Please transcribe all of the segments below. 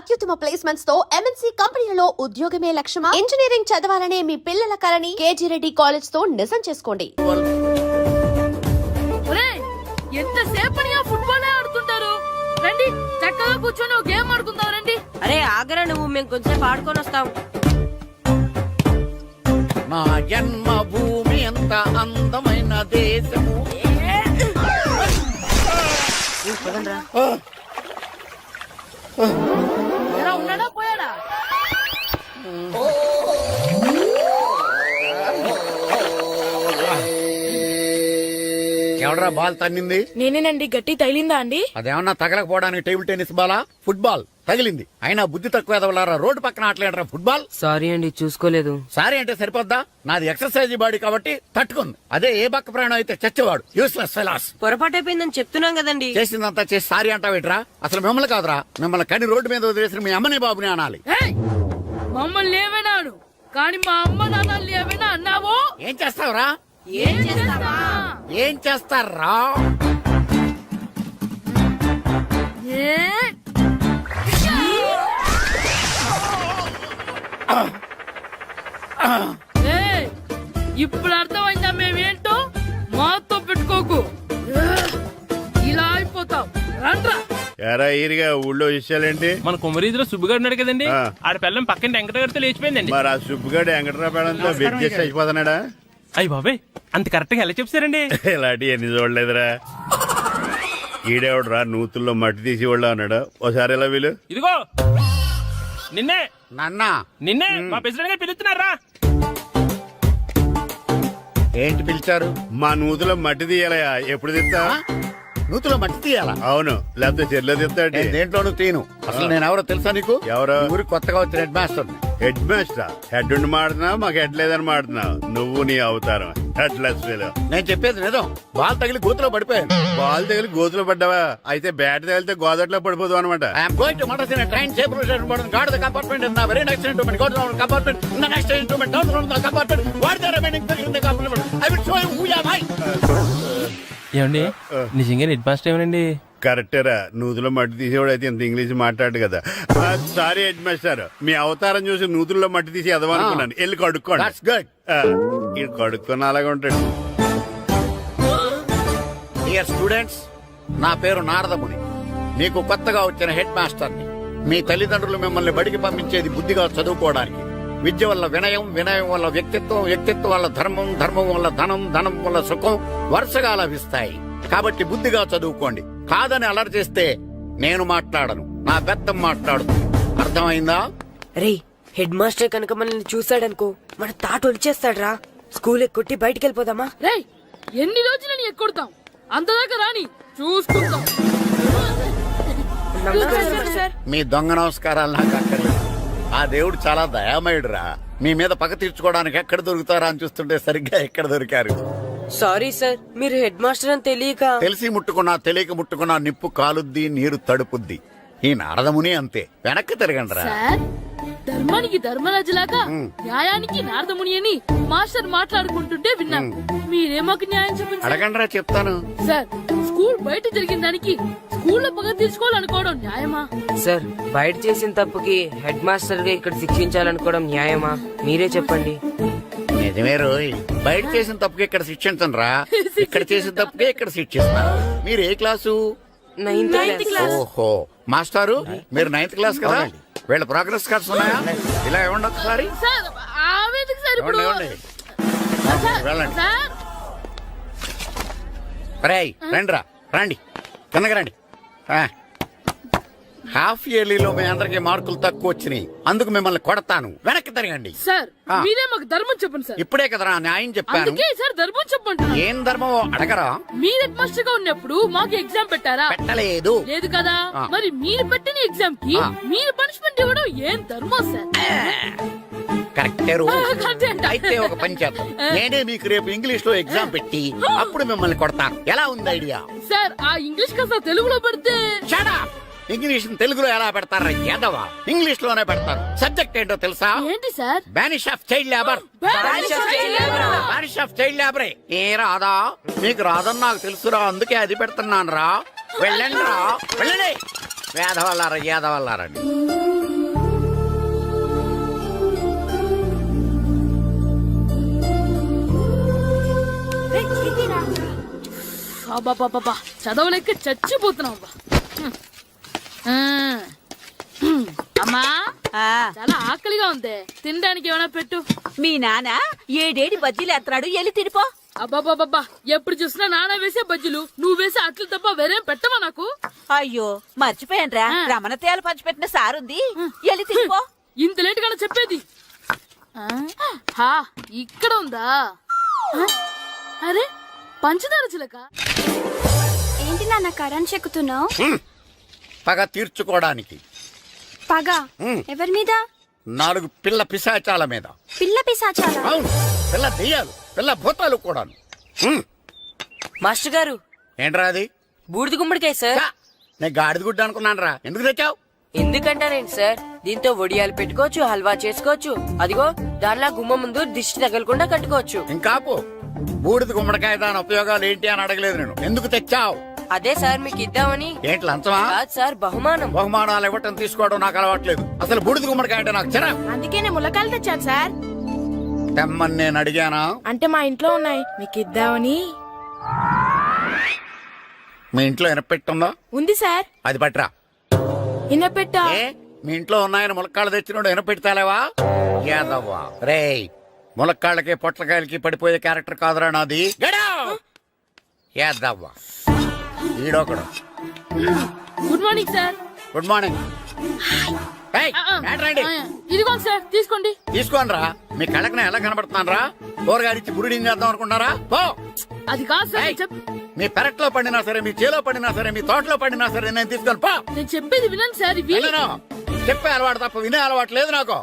అత్యుత్తమ ప్లేస్మెంట్స్ తో ఎంఎన్సీ కంపెనీలలో ఉద్యోగమే లక్ష్యమా? ఇంజనీరింగ్ చదవాలనే మీ పిల్లల కలని కేజీ రెడ్డి కాలేజ్ తో నిజం చేసుకోండి. ఎంతసేపనిగా ఫుట్బాల్ ఆడుతుంటారు, రండి చక్కగా కూర్చొని ఒక గేమ్ ఆడుకుందాం రండి. అరే ఆగరా నువ్వు, మేము కొంచెం ఆడుకొని వస్తాం. నా జన్మభూమి ఎంత అందమైన దేశము. ఎలా ఉన్నాడా పోయాడా? ఎవడరా బాల్ తన్నింది? నేనేనండి. గట్టి తగిలిందా అండి? అదేమన్నా తగలకపోవడానికి టేబుల్ టెన్నిస్ బాలా, ఫుట్బాల్ తగిలింది. అయినా బుద్ధి తక్కువ ఎదవలారా, రోడ్డు పక్కన ఆటలేడరా ఫుట్బాల్. సారీ అండి, చూసుకోలేదు. సారీ అంటే సరిపోద్దా? నాది ఎక్సర్సైజ్ బాడీ కాబట్టి తట్టుకుంది. అదే ఏ బక్క ప్రాణం అయితే చచ్చేవాడు. Useless fellas. పొరపాటు అయిపోయిందని చెప్తున్నాం కదండి. చేసిందంతా చేసి సారీ అంటావేట్రా? అసలు మిమ్మల్ని కాదురా, మిమ్మల్ని కని రోడ్డు మీద వదిలేసిన మీ అమ్మని బాబుని అనాలి. మమ్మల్ని ఏమైనాడు కానీ మా అమ్మ నాన్నల్ని ఏమైనా అన్నావో ఏం చేస్తావురా? ఏం చేస్తావా? ఏం చేస్తారా? ఇప్పుడు అర్థమైందా మేమేంటో? మాతో పెట్టుకోకు, ఇలా అయిపోతావు. రండ్రా. ఎరా ఈరిగా ఊళ్ళో విషయాలేంటి? మన కుమరీధిలో సుబ్బుగాడు ఉన్నాడు కదండి, ఆడ పిల్లం పక్కన వెంకటగారితో లేచిపోయిందండి. మరి ఆ సుబ్బుగాడు వెంకటరాపేడంతో వెయిట్ చేసి అయిపోతున్నాడా? అయ్యి బాబాయ్, అంత కరెక్ట్ గా ఎలా చెప్తారండి? ఇలాంటి ఎన్ని చూడలేదురా. ఈడేవడరా నూతుల్లో మట్టి తీసి వాళ్ళు అన్నాడు. ఓసారి ఎలా వీలు? ఇదిగో నిన్నే నాన్నా నిన్నే మా ప్రెసిడెంట్ గారు పిలుస్తున్నారా? ఏంటి పిలిచారు? మా నూతులో మట్టి తీయాలయా. ఎప్పుడు తీస్తా? నూతులో మట్టి తీయాలా? అవును, లేకపోతే చెర్లో తీస్తాడు. దేంట్లోనూ తీను. అసలు నేను ఎవరో తెలుసా నీకు? ఎవరో? ఊరికి కొత్తగా వచ్చిన head master. Head master? Head ఉండి మాడుతున్నావు, మాకు హెడ్ లేదని మాడుతున్నావు. నువ్వు నీ అవతారం హెడ్ లెస్ ఫీల్. నేను చెప్పేది నిజం. బాల్ తగిలి గోతులో పడిపోయాను. బాల్ తగిలి గోతులో పడ్డావా? అయితే బ్యాట్ తగిలితే గోదట్లో పడిపోదు అనమాట. I'm going to Madras in a train safe route board guard the compartment in the very next instrument go to the compartment in the next instrument down to the compartment what the remaining thing in the compartment I will show you who you are. ఏమండి నిజంగా head master ఏమనండి? కరెక్టేరా, నూతులో మట్టి తీసేవాడు అయితే ఇంత English మాట్లాడు కదా. Sorry head master, మీ అవతారం చూసి నూతుల్లో మట్టి తీసి ఎదవనుకున్నాను. వెళ్ళి కడుక్కోండి. ఇది కడుక్కున్న అలాగే ఉంటాడు. డియర్ స్టూడెంట్స్, నా పేరు నారదముని. మీకు కొత్తగా వచ్చిన హెడ్ మాస్టర్ని. మీ తల్లిదండ్రులు మిమ్మల్ని బడికి పంపించేది బుద్ధిగా చదువుకోవడానికి. విద్య వల్ల వినయం, వినయం వల్ల వ్యక్తిత్వం, వ్యక్తిత్వం వల్ల ధర్మం, ధర్మం వల్ల ధనం, ధనం వల్ల సుఖం వరుసగా లభిస్తాయి. కాబట్టి బుద్ధిగా చదువుకోండి. కాదని అలర్ చేస్తే నేను మాట్లాడను, నా పెద్దం మాట్లాడుతుంది. అర్థమైందా? రే, హెడ్ మాస్టర్ కనుక మనల్ని చూసాడనుకో మన తాట వచ్చేస్తాడ్రా. స్కూల్ ఎక్కొట్టి బయటికి వెళ్ళిపోదామా? రేయ్, ఎన్ని రోజులని ఎక్కొడతాం? అంతదాకా రాని చూసుకుంటాం. మీ దొంగ నమస్కారాలు నాకు అక్కర్లేదు. ఆ దేవుడు చాలా దయామయుడురా. మీ మీద పగ తీర్చుకోవడానికి ఎక్కడ దొరుకుతారా అని చూస్తుంటే సరిగ్గా ఎక్కడ దొరికారు. సారీ సార్, మీరు హెడ్ మాస్టర్ అని తెలియక. తెలిసి ముట్టుకున్నా తెలియక ముట్టుకున్నా నిప్పు కాలుద్ది, నీరు తడుపుద్ది. ఈ నారదముని అంతే. వెనక్కి తిరగండి రా. ధర్మానికి ధర్మరాజులాగా న్యాయానికి నారదముని అని మాస్టర్ మాట్లాడుకుంటుంటే విన్నాం. మీరే మాకు న్యాయం చెప్పండి. అడగండి రా, చెప్తాను. సార్, స్కూల్ బయట జరిగిన దానికి స్కూల్లో పగ తీసుకోవాలనుకోవడం న్యాయమా? సార్, బయట చేసిన తప్పుకి హెడ్ మాస్టర్ గా ఇక్కడ శిక్షించాలనుకోవడం న్యాయమా? మీరే చెప్పండి. నిజమే రోయ్, బయట చేసిన తప్పుకి ఇక్కడ శిక్షించను రా. ఇక్కడ చేసిన తప్పుకే ఇక్కడ శిక్షిస్తాను. మీరు ఏ క్లాసు? 9th class. ఓహో, మాస్టారు మీరు 9th క్లాస్ కదా? వీళ్ళ ప్రోగ్రెస్ కార్డ్స్ ఉన్నాయా? ఇలా ఇవ్వండి ఒకసారి. సార్, ఆవేదకు సార్ ఇప్పుడు. వెళ్ళండి. సార్, రేయ్ రండి రా, రండి కిందకి రండి. హాఫ్ ఇయర్లీలో మీ అందరికి మార్కులు తక్కువ వచ్చినాయి, అందుకు మిమ్మల్ని కొడతాను. వెనక్కి తిరగండి. సార్ మీరే మాకు ధర్మం చెప్పండి సార్. ఇప్పుడే కదరా న్యాయం చెప్పాను. అందుకే సార్ ధర్మం చెప్పండి. ఏం ధర్మం అడగరా? మీరు హెడ్ మాస్టర్ గా ఉన్నప్పుడు మాకు ఎగ్జామ్ పెట్టారా? పెట్టలేదు. లేదు కదా. మరి మీరు పెట్టిన ఎగ్జామ్ కి మీరు పనిష్మెంట్ ఇవ్వడం ఏం ధర్మం సార్? కరెక్టే. అయితే ఒక పని చేద్దాం, నేనే మీకు రేపు ఇంగ్లీష్ లో ఎగ్జామ్ పెట్టి అప్పుడు మిమ్మల్ని కొడతాను. ఎలా ఉంది ఐడియా? సార్, ఆ ఇంగ్లీష్ కాస్త తెలుగులో పెడితే. ఇంగ్లీష్ తెలుగులో ఎలా పెడతారా యాదవా? ఇంగ్లీష్ లోనే పెడతారు. సబ్జెక్ట్ ఏంటో తెలుసా? ఏంటి sir? Banish of child labour. Banish of child లేబరే. ఏ రాదా? మీకు రాదని నాకు తెలుసురా, అందుకే అది పెడుతున్నాను రా. వెళ్ళండి రా, వెళ్ళండి. వేదవల్లారా, యాదవల్లారండి. అబ్బాబాబా చదవలేక చచ్చిపోతున్నావు అబ్బా. అమ్మా ఆ చాలా ఆకలిగా ఉంది, తినడానికి ఏమైనా పెట్టు. మీ నాన్న ఏడేడి బజ్జీలు ఎత్తాడు ఎల్లి తినిపో. అబ్బాబాబా ఎప్పుడు చూసినా నాన్న వేసే బజ్జీలు, నువ్వు వేసే అట్లు తప్ప వేరేం పెట్టవా నాకు? అయ్యో మర్చిపోయానురా, ఆ. రమణ తేలు పంచిపెట్టిన సారుంది ఎల్లి తినిపో. ఇంత లేట్ గానే చెప్పేది. హా ఇక్కడ ఉందా? అరే పంచదార చిలక. ఏంటి నాన్న కరెంట్ చెక్కుతున్నావు? పగ తీర్చుకోవడానికి పగ ఉమ్. ఎవరి మీద? 4 పిల్ల పిశాచాల మీద. పిల్ల పిశాచాలా? అవును, పిల్ల దెయ్యాలు, పిల్ల భూతాలు కూడా. మాస్టర్ గారు, ఏంట్రా అది? బూడిద గుమ్మడికాయ సార్. ఛా, నేను గాడిద గుడ్డ అనుకున్నాను రా. ఎందుకు తెచ్చావు? ఎందుకంటారేంటి సార్, దీంతో వడియాలు పెట్టుకోవచ్చు, హల్వా చేసుకోవచ్చు. అదిగో దానిలా గుమ్మ ముందు దిష్టి తగలకుండా కట్టుకోవచ్చు. ఇంకాపు బూడిద గుమ్మడికాయ దాని ఉపయోగాలు ఏంటి అని అడగలేదు నేను. ఎందుకు తెచ్చావు? అదే సార్ మీకు ఇద్దామని. ఏంటి లంచమా? కాదు సార్, బహుమానం. బహుమానాలు ఇవ్వటం తీసుకోవడం నాకు అలవాట్లేదు. అసలు బూడిద గుమ్మడికాయ అంటే నాకు చిరా. అందుకే నేను ములకాలు తెచ్చాను సార్. తెమ్మని నేను అడిగానా? అంటే మా ఇంట్లో ఉన్నాయి మీకు ఇద్దామని. మీ ఇంట్లో ఎనపెట్టుందా? ఉంది సార్. అది పట్రా. ఇన్నపెట్టా. ఏ మీ ఇంట్లో ఉన్నాయని ములక్కాళ్ళు తెచ్చినోడు ఎనపెడతాలేవా? యాదవ్వా రేయ్, ములక్కాళ్ళకి పొట్లకాయలకి పడిపోయే క్యారెక్టర్ కాదురా నాది. యాదవ్వా ఈడొకడు. Good morning sir. Good morning. ఏయ్, ఏంట్రాండి? ఇదిగోండి సార్ తీసుకోండి. తీసుకోనరా, మీ కళ్ళకి నేను ఎలా కనబడుతున్నాను రా? కూరగాయలిచ్చి బురుడి చేద్దాం అనుకుంటారా? పో. అది కాదు సార్, ఏయ్, మీ పెరట్లో పండినా సరే, మీ చేలో పండినా సరే, మీ తోటలో పండినా సరే నేను తీసుకొని పో. నేను చెప్పేది వినండి సార్. ఇవి వెళ్ళను. చెప్పే అలవాటు తప్ప వినే అలవాటు లేదు నాకు.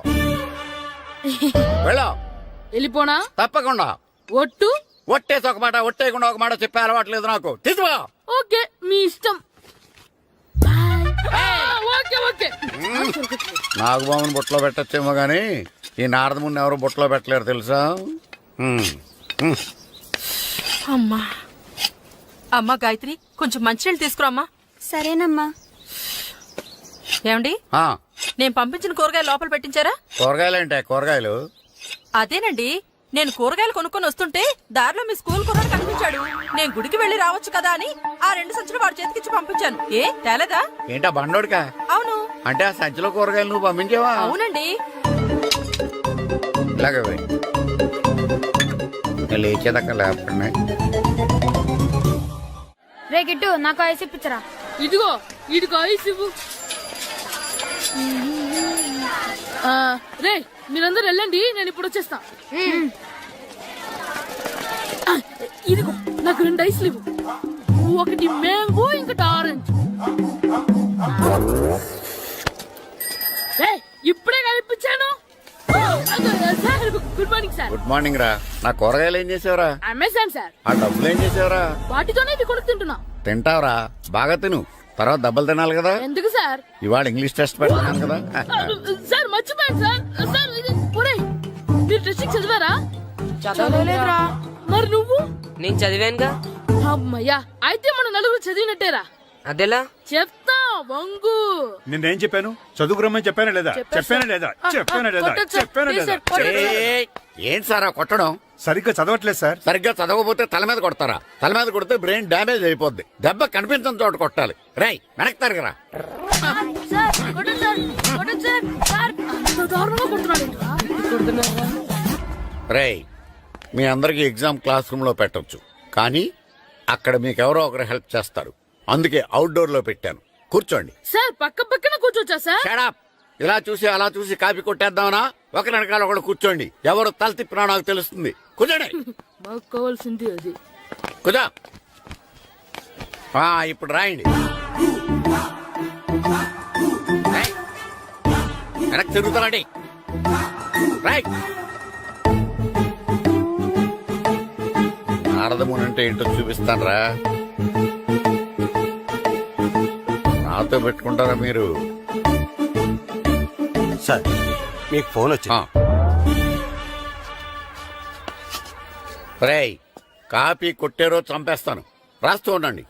వెళ్ళో. వెళ్ళిపోనా? తప్పకుండా. ఒట్టు. ఒట్టేసి ఒక మాట, ఒట్టేయకుండా ఒక మాట చెప్పే అలవాటు లేదు నాకు. తీసుకో. ఓకే మీ ఇష్టం. Okay okay. నాగబాబుని బుట్టలో పెట్టచ్చేమో గాని ఈ నారదముని ఎవరు బుట్టలో పెట్టలేరు తెలుసా? అమ్మా అమ్మా గాయత్రి, కొంచెం మంచినీళ్ళు తీసుకురామ్మా. సరేనమ్మా. ఏమండి, ఆ, నేను పంపించిన కూరగాయలు లోపల పెట్టించారా? కూరగాయలేంటే కూరగాయలు? అదేనండి, నేను కూరగాయలు కొనుక్కొని వస్తుంటే దారిలో మీ స్కూల్ కుర్రాడు కనిపించాడు. నేను గుడికి వెళ్లి రావచ్చు కదా అని ఆ 2 సంచులు వాడి చేతికిచ్చి పంపించాను. ఏ తేలేదా? ఏంటా బండోడికా? అవును. అంటే ఆ సంచిలో కూరగాయలు నువ్వు పంపించావా? అవునండి. ఇలాగే పోయి. నేను లేచేదాకా లేపండి. రే గిట్టు నాకు ఐస్ ఇప్పించరా. ఇదిగో ఇదిగో ఐస్ ఇవ్వు. రే మీరందరూ వెళ్ళండి, నేను ఇప్పుడు వచ్చేస్తా. ఇదిగో నాకు 2 ఐస్లు ఇవ్వు. ఒకటి మ్యాంగో, ఇంకటి ఆరెంజ్. ఇప్పుడే కనిపించాను. Sir good morning sir. Good morning రా. నా కూరగాయలు ఏం చేసావురా? Amazon sir. ఆ డబ్బులు ఏం చేసావురా? వాటితోనే ఇవి కొనుక్కు తింటున్నా. తింటావురా, బాగా తిను. తర్వాత దెబ్బలు తినాలి కదా. ఎందుకు సార్? ఇవాళ ఇంగ్లీష్ టెస్ట్ పెడతాను కదా. సార్ మర్చిపోయాను సార్. సార్ ఒరేయ్, మీరు టెస్టింగ్ చదివారా? చదవలేదురా. మరి నువ్వు? నేను చదివానుగా. అమ్మయ్యా, అయితే మన నలుగురు చదివినట్టేరా. అదెలా? చెప్తా వంగు. నిన్నేం చెప్పాను? చదువుకురమ్మని చెప్పానా లేదా? చెప్పానా లేదా? చెప్పానా లేదా? కొట్టొచ్చు సార్. చెప్పానా ప్లీజ్ లేదా? సార్, కొట్టొచ్చు. ఏయ్, ఏంటి సార్ ఆ కొట్టడం? సరిగ్గా చదవట్లేదు సార్. సరిగ్గా చదవకపోతే తల మీద కొడతారా? తల మీద కొడితే బ్రెయిన్ డ్యామేజ్ అయిపోద్ది. దెబ్బ కనిపించని చోట కొట్టాలి. రై వెనక్కి తరగరా. సార్, కొట్టొచ్చు సార్, కొట్టొచ్చు సార్. సార్, అంత దారుణంగా కొడుతున్నాడు. రేయ్, మీ అందరికి ఎగ్జామ్ క్లాస్ రూమ్ లో పెట్టొచ్చు, కానీ అక్కడ మీకెవరో ఒకరు హెల్ప్ చేస్తారు. అందుకే అవుట్డోర్ లో పెట్టాను. కూర్చోండి. సార్ పక్క పక్కన కూర్చోచ్చా సార్? షడప్. ఇలా చూసి అలా చూసి కాపీ కొట్టేద్దామనా? ఒకరి వెనకాల ఒకడు కూర్చోండి. ఎవరు తల తిప్పినా నాకు తెలుస్తుంది. కూర్చోండి. మాకు కావాల్సింది అది. కూర్చో. ఇప్పుడు రాయండి. రేయ్, వెనక్కి తిరుగుతారండి. రైట్. నారదముని అంటే ఏంటో చూపిస్తాను రా. నాతో పెట్టుకుంటారా మీరు? సార్ మీకు ఫోన్ వచ్చింది. రేయ్, కాపీ కొట్టారో చంపేస్తాను. రాస్తూ ఉండండి.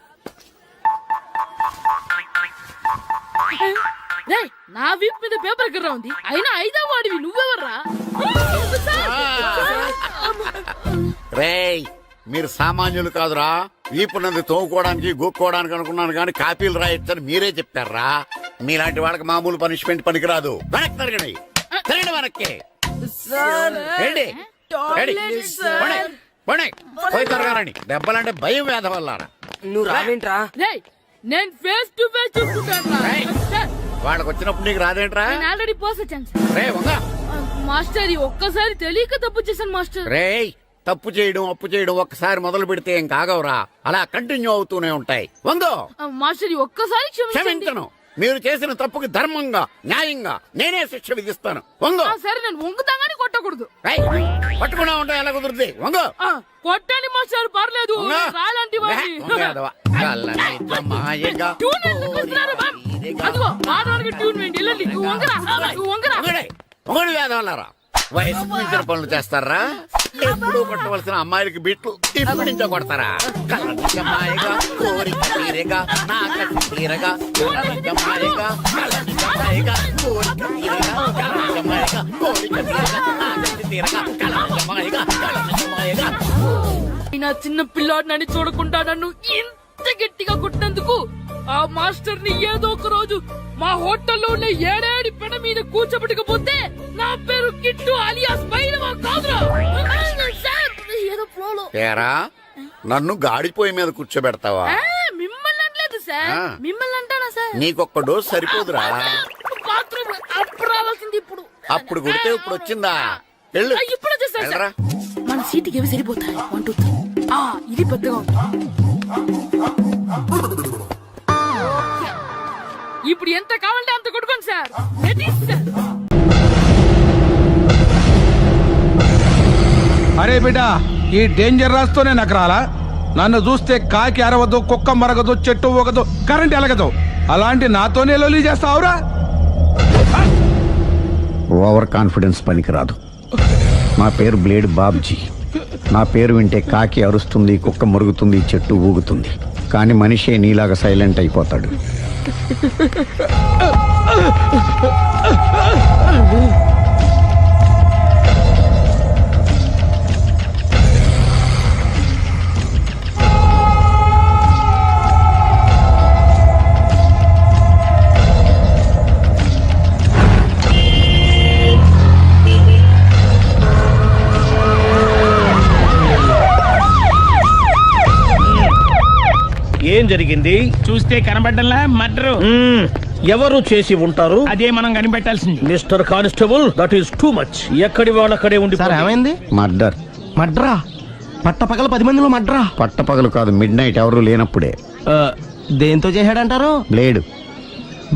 రేయ్, నా వీప్ మీద పేపర్ కర్ర ఉంది, అయినా 5వ వాడివి నువ్వెవర్రా? రేయ్, మీరు సామాన్యులు కాదురా. వీపునంది తోముకోవడానికి గోక్కోవడానికి అనుకున్నాను కానీ కాపీలు రాయొచ్చని మీరే చెప్పారా. మీలాంటి వాళ్ళకి మామూలు పనిష్మెంట్ పనికిరాదు. వెనక్కి తిరగండి, తిరగండి వెనక్కి. రండి. రండి. పోనీ, పోనీ. పోయి తిరగారండి. దెబ్బలంటే భయం వేద వల్ల. నువ్వు రావేంట్రా? రేయ్, నేను ఫేస్ టు ఫేస్ చూసుకుంటాను రా. వాళ్ళకి వచ్చినప్పుడు నీకు రాదేంట్రా? నేను ఆల్రెడీ పోస్ వచ్చాను సార్. రే వంగా. మాస్టర్ ఈ ఒక్కసారి తెలియక తప్పు చేశాను మాస్టర్. రేయ్, తప్పు చేయడం అప్పు చేయడం ఒక్కసారి మొదలు పెడితే ఏం కాగవరా. అలా కంటిన్యూ అవుతూనే ఉంటాయి. వందో. మాస్టర్ ఈ ఒక్కసారి క్షమించండి. క్షమించను. మీరు చేసిన తప్పుకి ధర్మంగా న్యాయంగా నేనే శిక్ష విధిస్తాను. వంగో. సరే, నేను వంగుతాగానే కొట్టకూడదు. రేయ్, పట్టుకున్నా ఉంటా ఎలా కుదురుతుంది. వంగో. కొట్టండి మాస్టర్, పర్లేదు. వంగో. రాలాంటి వాడిని. ట్యూన్ ఎందుకు ఇస్తున్నారు, బాబ్? అదిగో ఆడవానికి ట్యూన్ వేయండి. వెళ్ళండి. నువ్వు వంగరా, నువ్వు వంగరా. వంగడి వేదవల్లారా. వయసు మించిన పనులు చేస్తారా? ఎప్పుడు కొట్టవలసిన అమ్మాయిలకి బిట్లు ఇప్పుడు నుంచో కొడతారా? కళ్ళనిజమాయగా కోరిక తీరగా నా కసి తీరగా కళ్ళనిజమాయగా కళ్ళనిజమాయగా కోరిక తీరగా కళ్ళనిజమాయగా కోరిక తీరగా నా కసి తీరగా కళ్ళనిజమాయగా కళ్ళనిజమాయగా. నా చిన్న పిల్లాడు నన్ను చూడకుండా నన్ను ఇంత గట్టిగా కొట్టినందుకు ఆ మాస్టర్ ని ఏదో ఒక రోజు మా హోటల్లో ఉన్న ఏడేడి పెడ మీద కూర్చోబెట్టకపోతే నా పేరు కిట్టు అలియాస్ బైరవా కాదురా. సార్, ఏదో ఫ్లోలో. ఏరా, నన్ను గాడిపోయి మీద కూర్చోబెడతావా? మిమ్మల్ని అనలేదు సార్. మిమ్మల్ని అంటానా సార్? నీకొక్క డోస్ సరిపోదురా. బాత్రూమ్ అప్పుడు రావాల్సింది ఇప్పుడు. అప్పుడు కొడితే ఇప్పుడు వచ్చిందా? వెళ్ళు. ఇప్పుడు వచ్చేసారు సార్. వెళ్ళరా. మన సీటుకి ఏవి సరిపోతాయి? 1 2 3. ఇది పెద్దగా ఉంది. ఇప్పుడు ఎంత కావాలంటే అంత కొట్టుకోండి సార్. Ready sir. అరే బిడ్డ, ఈ డేంజర్ రాస్తూనే నాకు రాలా. నన్ను చూస్తే కాకి అరవదు, కుక్క మరగదు, చెట్టు ఊగదు, కరెంట్ ఎలగదు. అలాంటి నాతోనే లొలి చేస్తావురా? ఓవర్ కాన్ఫిడెన్స్ పనికిరాదు. నా పేరు బ్లేడ్ బాబ్జీ. నా పేరు వింటే కాకి అరుస్తుంది, కుక్క మురుగుతుంది, చెట్టు ఊగుతుంది. కానీ మనిషే నీలాగా సైలెంట్ అయిపోతాడు. ఏం జరిగింది? చూస్తే కనబడ్డంలా మర్డరు. ఎవరు చేసి ఉంటారు? అదే మనం కనిపెట్టాల్సింది. Mister constable, that is too much. ఎక్కడి వాళ్ళక్కడే ఉండి. ఏమైంది? మర్డర్. మడ్రా? పట్టపగల 10 మందిలో మడ్రా? పట్టపగలు కాదు, మిడ్ నైట్ ఎవరు లేనప్పుడే. దేంతో చేశాడంటారు? బ్లేడ్.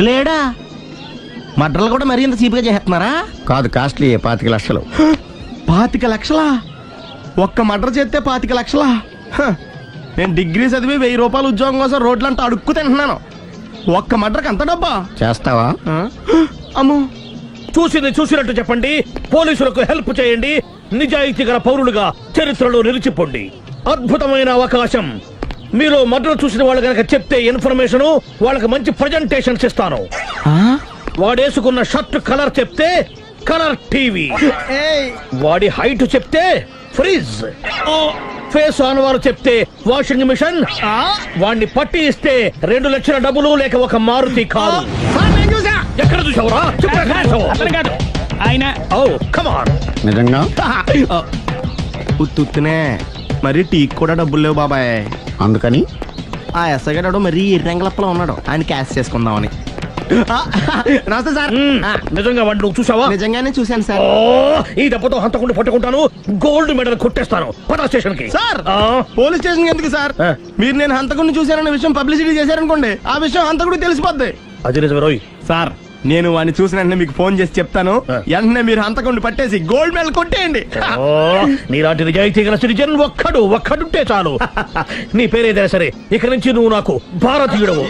బ్లేడా? మడ్రలు కూడా మరీ ఇంత చీప్గా చేస్తున్నారా? కాదు, కాస్ట్లీ 25 లక్షలు. 25 లక్షలా? ఒక్క మడ్ర చేస్తే 25 లక్షలా? నేను డిగ్రీ చదివి 1000 రూపాయలు ఉద్యోగం కోసం రోడ్లంతా అడుక్కు తింటున్నాను. ఒక్క మడ్రకు అంత డబ్బా? చేస్తావా? అమ్మో. చూసింది చూసినట్టు చెప్పండి. పోలీసులకు హెల్ప్ చేయండి. నిజాయితీ గల పౌరులుగా చరిత్రలో నిలిచిపోండి. అద్భుతమైన అవకాశం. మీరు మర్డర్ చూసిన వాళ్ళు కనుక చెప్తే ఇన్ఫర్మేషన్, వాళ్ళకి మంచి ప్రజెంటేషన్స్ ఇస్తాను. వాడేసుకున్న షర్ట్ కలర్ చెప్తే కలర్ టీవీ, వాడి హైట్ చెప్తే ఫ్రిజ్, ఫేస్ ఆన్ వారు చెప్తే వాషింగ్ మిషన్, వాడిని పట్టి ఇస్తే 2 లక్షల డబ్బులు లేక ఒక మారుతి కారు. ఎక్కడ చూసావురా? కాదు ఆయన. Oh come on. నిజంగా? ఉత్తునే మరి టీకి కూడా డబ్బులు లేవు బాబాయ్. అందుకని ఆ ఎస్ఐ గారు మరీ ఎర్రంగలప్పలో ఉన్నాడు. ఆయన క్యాష్ చేసుకుందామని. నమస్తే సార్. నిజంగా వాడిని నువ్వు చూసావా? నిజంగానే చూశాను సార్. ఈ దెబ్బతో హంతకుండా పట్టుకుంటాను, గోల్డ్ మెడల్ కొట్టేస్తాను. పద స్టేషన్ కి. సార్, పోలీస్ స్టేషన్ ఎందుకు సార్? మీరు నేను హంతకుడిని చూశానన్న విషయం పబ్లిసిటీ చేశారనుకోండి, ఆ విషయం హంతకుడికి తెలిసిపోద్ది. అది నిజమే రోయ్. సార్, నేను వాడిని చూసిన వెంటనే మీకు ఫోన్ చేసి చెప్తాను. వెంటనే మీరు హంతకుడిని పట్టేసి గోల్డ్ మెడల్ కొట్టేయండి. నీలాంటి నిజాయితీ గల సిటిజన్ ఒక్కడుంటే చాలు. నీ పేరేదైనా సరే, ఇక నుంచి నువ్వు నాకు భారతీయుడవు,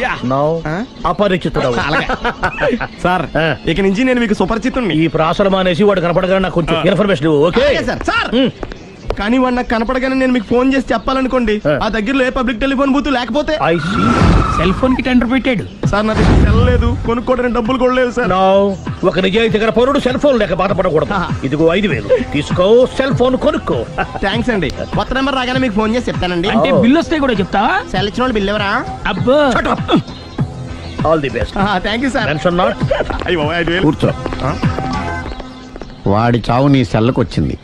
అపరిచితుడవు. సార్, ఇక నుంచి నేను మీకు సుపరిచితుడిని. ఈ ప్రాసలం అనేసి వాడు కనపడగా నాకు కొంచెం ఇన్ఫర్మేషన్. Okay sir. కానీ వాడు నాకు కనపడగానే నేను మీకు ఫోన్ చేసి చెప్పాలనుకోండి ఆ దగ్గరలో ఏ పబ్లిక్ టెలిఫోన్ బూత్ లేకపోతే ఐ సీ సెల్ ఫోన్ కి టెండర్ పెట్టాడు. సార్ నా దగ్గర సెల్ లేదు, కొనుక్కోవడానికి డబ్బులు కూడా లేవు సార్. నో, ఒక నిజాయితీ గల పౌరుడు సెల్ ఫోన్ లేక బాధపడకూడదు. ఇదిగో 5,000 తీసుకో, సెల్ ఫోన్ కొనుక్కో. థ్యాంక్స్ అండి. కొత్త నెంబర్ రాగానే మీకు ఫోన్ చేసి చెప్తానండి. అంటే బిల్ వస్తే కూడా చెప్తావా? సెల్ ఇచ్చిన వాళ్ళు బిల్ ఎవరా? అబ్బో all the best. Thank you sir. Mention not. అయ్యో 5,000. కూర్చో. వాడి చావు నీ సెల్లకు వచ్చింది.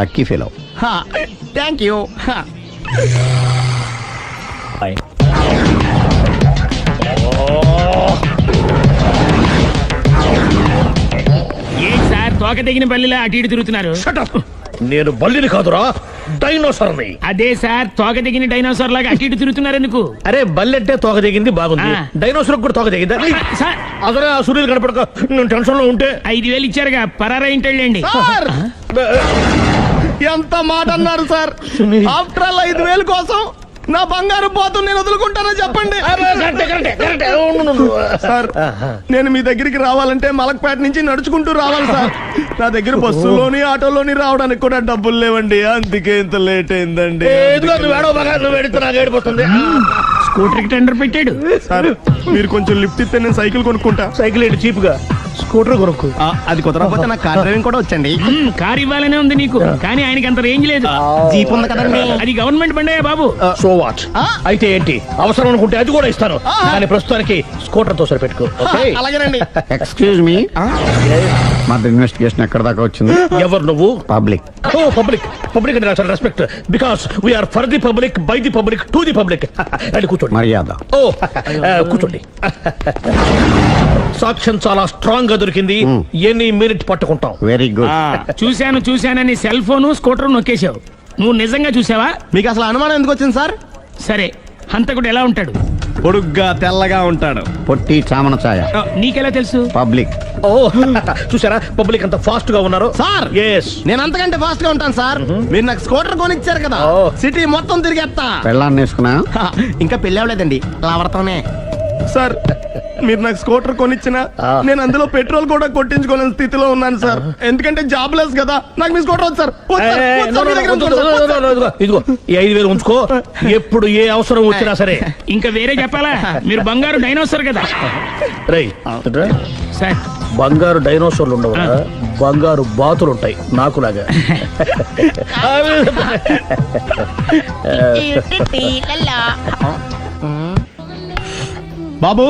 Lucky fellow. Thank you. A sir తోక తెగిన బల్లిలా అటు ఇటు తిరుగుతున్నారు? నేను బల్లిని కాదురా, డైనోసార్ని. అదే సార్ తోక తెగిన డైనోసార్ లాగా అటు ఇటు తిరుగుతున్నారు ఎందుకు? అరే బల్లెట్టే తోక దిగింది బాగుంది, ఆ. డైనోసార్ కూడా తోక దిగిందా? సార్ అసలే ఆ సూర్యుడు కనపడక నేను టెన్షన్ లో ఉంటే 5,000 ఇచ్చారుగా, పరారా ఇంటండి. సార్ ఎంత మాట అన్నారు సార్. ఆఫ్టర్ ఆల్ 5,000 కోసం నా బంగారు పోతు నేను వదులుకుంటానని చెప్పండి. సార్ నేను మీ దగ్గరికి రావాలంటే మలక్పేట నుంచి నడుచుకుంటూ రావాలి సార్. నా దగ్గర బస్సులోని ఆటోలోని రావడానికి కూడా డబ్బులు లేవండి, అందుకే ఇంత లేట్ అయిందండి. స్కూటర్ కి టెండర్ పెట్టాడు. సార్ మీరు కొంచెం లిఫ్ట్ ఇస్తే నేను సైకిల్ కొనుక్కుంటా. సైకిల్ ఏంటి చీప్ గా, స్కూటర్ కొనుక్కు. అది కుదరకపోతే నాకు కార్ డ్రైవింగ్ కూడా వచ్చండి. కార్ ఇవ్వాలనే ఉంది నీకు, కానీ ఆయనకి అంత రేంజ్ లేదు. జీప్ ఉంది కదండి. అది గవర్నమెంట్ బండే బాబు. So what? అయితే ఏంటి, అవసరం అనుకుంటే అది కూడా ఇస్తాను, కానీ ప్రస్తుతానికి స్కూటర్ తో సరిపెట్టుకో. అలాగేనండి. ఎక్స్క్యూజ్ మీ, మా ఇన్వెస్టిగేషన్ ఎక్కడ దాకా వచ్చింది? ఎవరు నువ్వు? పబ్లిక్. ఓ పబ్లిక్. పబ్లిక్ అంటే నాకు respect, because we are for the public, by the public, to the public. అది కూర్చోండి. మర్యాద. ఓ కూర్చోండి. సాక్ష్యం చాలా స్ట్రాంగ్ గా దొరికింది, ఎన్ని మినిట్ పట్టుకుంటాం. Very good. చూశానని సెల్ ఫోను స్కూటర్ నొక్కేశావు. నువ్వు నిజంగా చూసావా? మీకు అసలు అనుమానం ఎందుకు వచ్చింది సార్? సరే, హంతకుడు ఎలా ఉంటాడు? పొడుగ్గా తెల్లగా ఉంటాడు. పొట్టి చామన ఛాయ. నీకెలా తెలుసు? పబ్లిక్. ఓ చూసారా పబ్లిక్ అంత ఫాస్ట్ గా ఉన్నారు. సార్ ఎస్, నేను అంతకంటే ఫాస్ట్ గా ఉంటాను సార్. మీరు నాకు స్కూటర్ కొనిచ్చారు కదా, సిటీ మొత్తం తిరిగేస్తా. పెళ్ళాన్ని వేసుకున్నా? ఇంకా పెళ్లి అవ్వలేదండి, లావడతానే. సార్ మీరు నాకు స్కూటర్ కొనిచ్చిన నేను అందులో పెట్రోల్ కూడా కొట్టించుకోలేని స్థితిలో ఉన్నాను సార్. ఎందుకంటే జాబ్ లెస్ కదా, నాకు మీ స్కూటర్ వద్దు సార్. ఇదిగో ఈ 5,000 ఉంచుకో, ఎప్పుడు ఏ అవసరం వచ్చినా సరే. ఇంకా వేరే చెప్పాలా? మీరు బంగారు డైనోసార్ కదా. రై సార్ బంగారు డైనోసార్లు ఉండవు, బంగారు బాతులు ఉంటాయి నాకులాగా. బాబు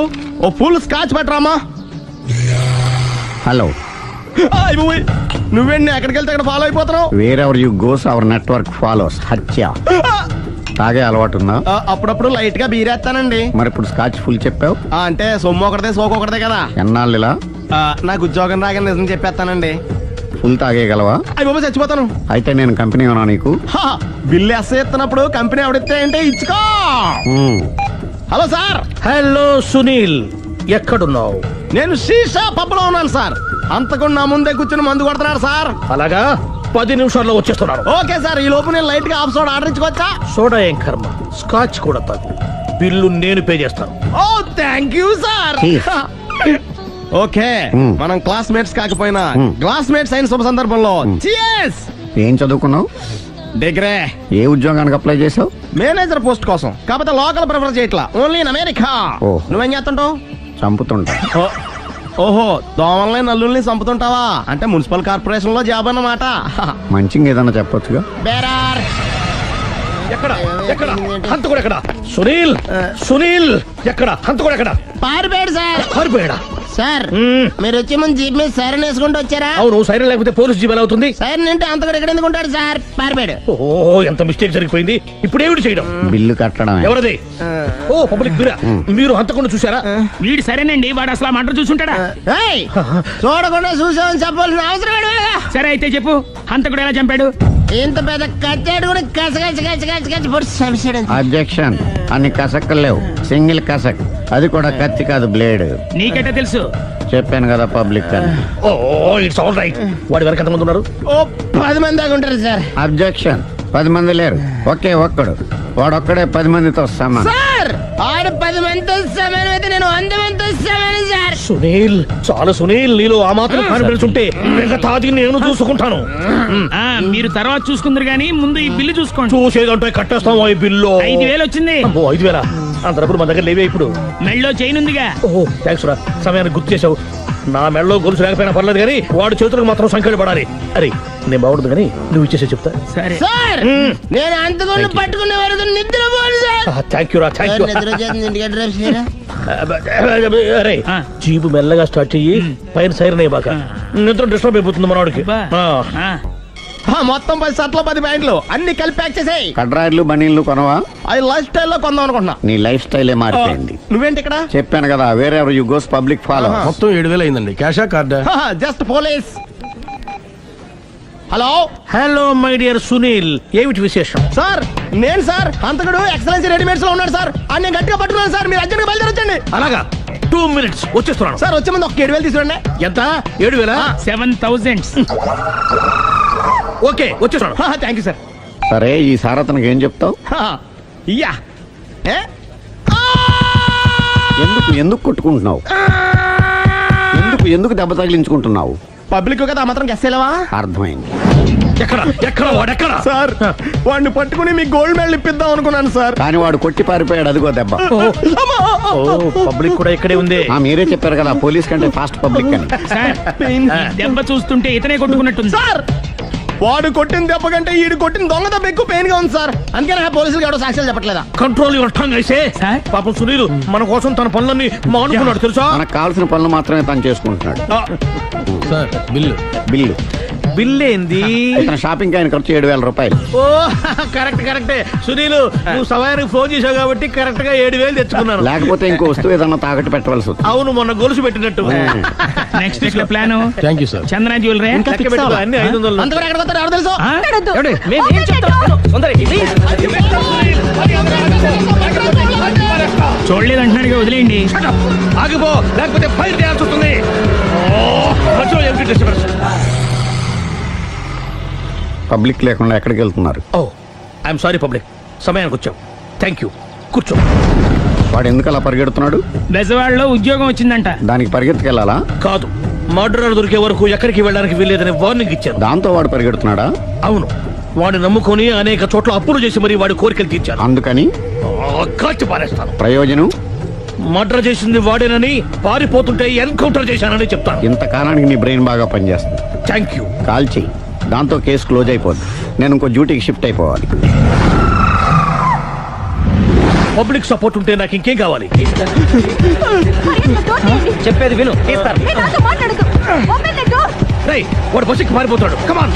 ఓ ఫుల్ స్కాచ్ పెట్టరామా. హలో. నువ్వేండి ఎక్కడికి వెళ్తే అక్కడ ఫాలో అయిపోతున్నావు? Wherever you goes our network follows. హత్య. తాగే అలవాటు ఉందా? అప్పుడప్పుడు లైట్ గా బీరేస్తానండి. మరి ఇప్పుడు స్కాచ్ ఫుల్ చెప్పావు అంటే సొమ్ము ఒకటిదే సోకు ఒకటిదే కదా. ఎన్నాళ్ళు ఇలా? నాకు ఉద్యోగం రాగానే నిజం చెప్పేస్తానండి. ఫుల్ తాగేయగలవా? అయ్యి బాబు చచ్చిపోతాను. అయితే నేను కంపెనీ ఉన్నా నీకు? బిల్లు ఎస్ ఎత్తినప్పుడు కంపెనీ ఎవడితే అంటే ఇచ్చుకో. Hello sir. హలో సునీల్, ఎక్కడున్నావు? నేను శీషా పబ్ లో ఉన్నాను సార్. అంతకుండా నా ముందే కూర్చుని మందు కొడుతున్నాడు సార్. అలాగా, 10 నిమిషాల్లో వచ్చేస్తున్నాను. ఓకే సార్, ఈ లోపు నేను లైట్ గా హాఫ్ సోడా ఆర్డర్ ఇచ్చుకోవచ్చా? సోడా ఏం కర్మ, స్కాచ్ కూడా తాగు. బిల్లు నేను పే చేస్తాను. ఓ థ్యాంక్ యూ సార్. ఓకే, మనం క్లాస్మేట్స్ కాకపోయినా క్లాస్మేట్స్ అయిన శుభ సందర్భంలో cheers. ఏం చదువుకున్నావు? డిగ్రీ. ఏ ఉద్యోగానికి అప్లై చేసావు? మేనేజర్ పోస్ట్ కోసం, కాకపోతే లోకల్ ప్రిఫర్ చేయట్లా, ఓన్లీ ఇన్ అమెరికా. నువ్వేం చేస్తుంటావు? చంపుతుంటా. ఓహో, దోమల్ని నల్లుల్ని చంపుతుంటావా? అంటే మున్సిపల్ కార్పొరేషన్ లో జాబ్ అన్నమాట. మంచిగా ఏదన్నా చెప్పొచ్చుగా. బేరార్. ఎక్కడ ఎక్కడ హంతకుడు ఎక్కడ? సునీల్, సునీల్ ఎక్కడ? హంతకుడు ఎక్కడ? పారిపోయాడు సార్. పారిపోయాడా? సార్ మీరు వచ్చే ముందు జీప్ మీద సైరన్ వేసుకుంటూ వచ్చారా? అవును, సైరన్ లేకపోతే పోలీస్ జీప్ ఎలా అవుతుంది? సైరన్ అంటే అంతకుడు ఎక్కడ ఎందుకు ఉంటాడు సార్? పారిపోయాడు. ఓ ఎంత మిస్టేక్ జరిగిపోయింది. ఇప్పుడు ఏమిటి చేయడం? బిల్లు కట్టడం. ఎవరది? ఓ పబ్లిక్ మీరా? మీరు హంతకుండా చూసారా? వీడు సరేనండి, వాడు అసలు మంట చూసుంటాడా? చూడకుండా చూసామని చెప్పాల్సిన అవసరం ఏంటి? సరే అయితే చెప్పు, హంతకుడు ఎలా చంపాడు? ఇంత పెద్ద కచ్చాడు కూడా కస. అబ్జెక్షన్. అన్ని కసక్కలు లేవు, సింగిల్ కసక్. అది కూడా కత్తి కాదు, బ్లేడ్. నీకెట్టా తెలుసు? చెప్పాను కదా పబ్లిక్ అని. Oh it's all right. వాడి వరకు ఎంతమంది ఉన్నారు? ఓ 10 మంది దాకా ఉంటారు సార్. అబ్జెక్షన్. 10 మంది లేరు, ఒకే ఒక్కడు. వాడొక్కడే 10 మందితో సమానం. సార్ ఆడు 10 మందితో సమానం అయితే నేను 100 మందితో సమానం సార్. సునీల్ చాలా సునీల్, నీలో ఆ మాత్రం కాన్ఫిడెన్స్ ఉంటే మిగతాది నేను చూసుకుంటాను. మీరు తర్వాత చూసుకుందరు గానీ ముందు ఈ బిల్లు చూసుకోండి. చూసేదంటే కట్టేస్తాం ఈ బిల్లు. 5,000 వచ్చింది. 5,000 అంత డబ్బులు మన దగ్గర లేవే ఇప్పుడు. మెళ్ళో చైన్ ఉందిగా. ఓహో థ్యాంక్స్ రా, సమయానికి గుర్తు చేసావు. నా మెడలో గొలుసు లేకపోయినా పర్లేదు కానీ వాడి చేతులకు మాత్రం సంఖ్యలు పడాలి. అరే నేను బాగుండదు కానీ నువ్వు ఇచ్చేసే చెప్తా. సరే సార్ నేను అంతకుండా పట్టుకునే వరకు నిద్రపోను సార్. థ్యాంక్ యూ రా, థ్యాంక్ యూ. నిద్ర వచ్చేస్తుంది, ఇంటికి అడ్రస్ చేయరా? అరే ఆ. జీబు మెల్లగా స్టార్ట్ చెయ్యి, పైన సైరన్ అయ్యి బాగా నిద్ర డిస్టర్బ్ అయిపోతుంది మనవాడికి. బా. ఆ. ఆ, మొత్తం 10 షర్ట్లు 10 ప్యాంట్లు అన్ని కలిపి ప్యాక్ చేసేయ్. కడ్రాయిలు బనీళ్లు కొనవా? అది లైఫ్ స్టైల్లో కొందాం అనుకుంటున్నా. నీ లైఫ్ స్టైలే మారిపోయింది. నువ్వేంటి ఇక్కడ? చెప్పాను కదా, వేరే ఎవరు యు గోస్ పబ్లిక్ ఫాలో. మొత్తం 7,000 అయిందండి. క్యాషా కార్డా? Just police. Hello hello my dear Sunil, ఏమిటి విశేషం? సార్, నేను సార్ అంతకుడు ఎక్సలెన్సీ రెడీమేడ్స్ లో ఉన్నాడు సార్. అని నేను గట్టిగా పట్టుకున్నాను సార్. మీరు అర్జెంట్గా బయలుదేరొచ్చండి. అలాగా 2 minutes వచ్చేస్తున్నాను. సార్ వచ్చే ముందు ఒక 7,000 తీసుకురండి. ఎంత? 7,000? 7,000. ఓకే వచ్చేస్తున్నాను. Thank you sir. సరే, ఈ సారతనకి ఏం చెప్తావు? ఇయ్యా ఏ? ఎందుకు కొట్టుకుంటున్నావు? ఎందుకు దెబ్బ తగిలించుకుంటున్నావు? పబ్లిక్ కదా మాత్రం గెస్సేలవా? అర్థమైంది. ఎక్కడ వాడెక్కడ? సార్ వాడిని పట్టుకుని మీకు గోల్డ్ మెడల్ ఇప్పిద్దాం అనుకున్నాను సార్. కానీ వాడు కొట్టి పారిపోయాడు, అదిగో దెబ్బ. పబ్లిక్ కూడా ఇక్కడే ఉంది. మీరే చెప్పారు కదా పోలీస్ కంటే ఫాస్ట్ పబ్లిక్ అని. సార్, ఈ దెబ్బ చూస్తుంటే ఇతనే కొట్టుకున్నట్టుంది. సార్ వాడు కొట్టిన దెబ్బ కంటే ఈడు కొట్టిన దొంగ దెబ్బ ఎక్కువ పెయిన్ గా ఉంది సార్. అందుకే నా పోలీసులు ఎవడో సాక్ష్యాలు చెప్పట్లేదా? కంట్రోల్ యువర్ టంగ్ అయితే. సార్? పాపం సునీల్ మన కోసం తన పనులన్నీ మానుకున్నాడు తెలుసా? మనకు కావాల్సిన పనులు మాత్రమే తను చేసుకుంటున్నాడు. Sir bill. బిల్లు బిల్ ఏంది? ఇతను షాపింగ్ ఆయన ఖర్చు 7,000 రూపాయలు. ఓ కరెక్టే సునీల్, నువ్వు సమయానికి ఫోన్ చేసావు కాబట్టి కరెక్ట్ గా 7,000 తెచ్చుకున్నాను. లేకపోతే ఇంకో వస్తువు ఏదన్నా తాకట్టు పెట్టవలసి వస్తుంది. అవును, మొన్న గొలుసు పెట్టినట్టు. నెక్స్ట్ వీక్ లో plan thank you sir. Chandana jewellery. లెక్క పెట్టుకో, అన్ని 500. అంతవరకు ఎక్కడ పోతారు ఎవరు తెలుసు? చూడలేదు అంటున్నాడుగా, వదిలేయండి. ఆగిపో, లేకపోతే ఫైర్ చేయాల్సి వస్తుంది. మధ్యలో ఏమిటి డిస్టర్బెన్స్? పబ్లిక్ లేకుండా ఎక్కడికి వెళ్తున్నారు? ఓ ఐఎమ్ సారీ పబ్లిక్, సమయానికి వచ్చావు. థ్యాంక్ యూ, కూర్చో. వాడు ఎందుకు అలా పరిగెడుతున్నాడు? బెజవాడలో ఉద్యోగం వచ్చిందంట. దానికి పరిగెత్తుకెళ్ళాలా? కాదు, మర్డర్ దొరికే వరకు ఎక్కడికి వెళ్ళడానికి వీల్లేదని వార్నింగ్ ఇచ్చాను. దాంతో వాడు పరిగెడుతున్నాడా? అవును, వాడిని నమ్ముకొని అనేక చోట్ల అప్పులు చేసి మరి వాడి కోరికలు తీర్చాను. అందుకని కాల్చి పారేస్తాను. ప్రయోజనం? మర్డర్ చేసింది వాడేనని, పారిపోతుంటే ఎన్కౌంటర్ చేశానని చెప్తాను. ఇంతకాలానికి నీ బ్రెయిన్ బాగా పనిచేస్తుంది. Thank you. కాల్ చెయ్యి, దాంతో కేసు క్లోజ్ అయిపోద్ది. నేను ఇంకో డ్యూటీకి షిఫ్ట్ అయిపోవాలి. పబ్లిక్ సపోర్ట్ ఉంటే నాకు ఇంకేం కావాలి? చెప్పేది విను. రేయ్, వాడు బస్సుకి మారిపోతాడు. కమాన్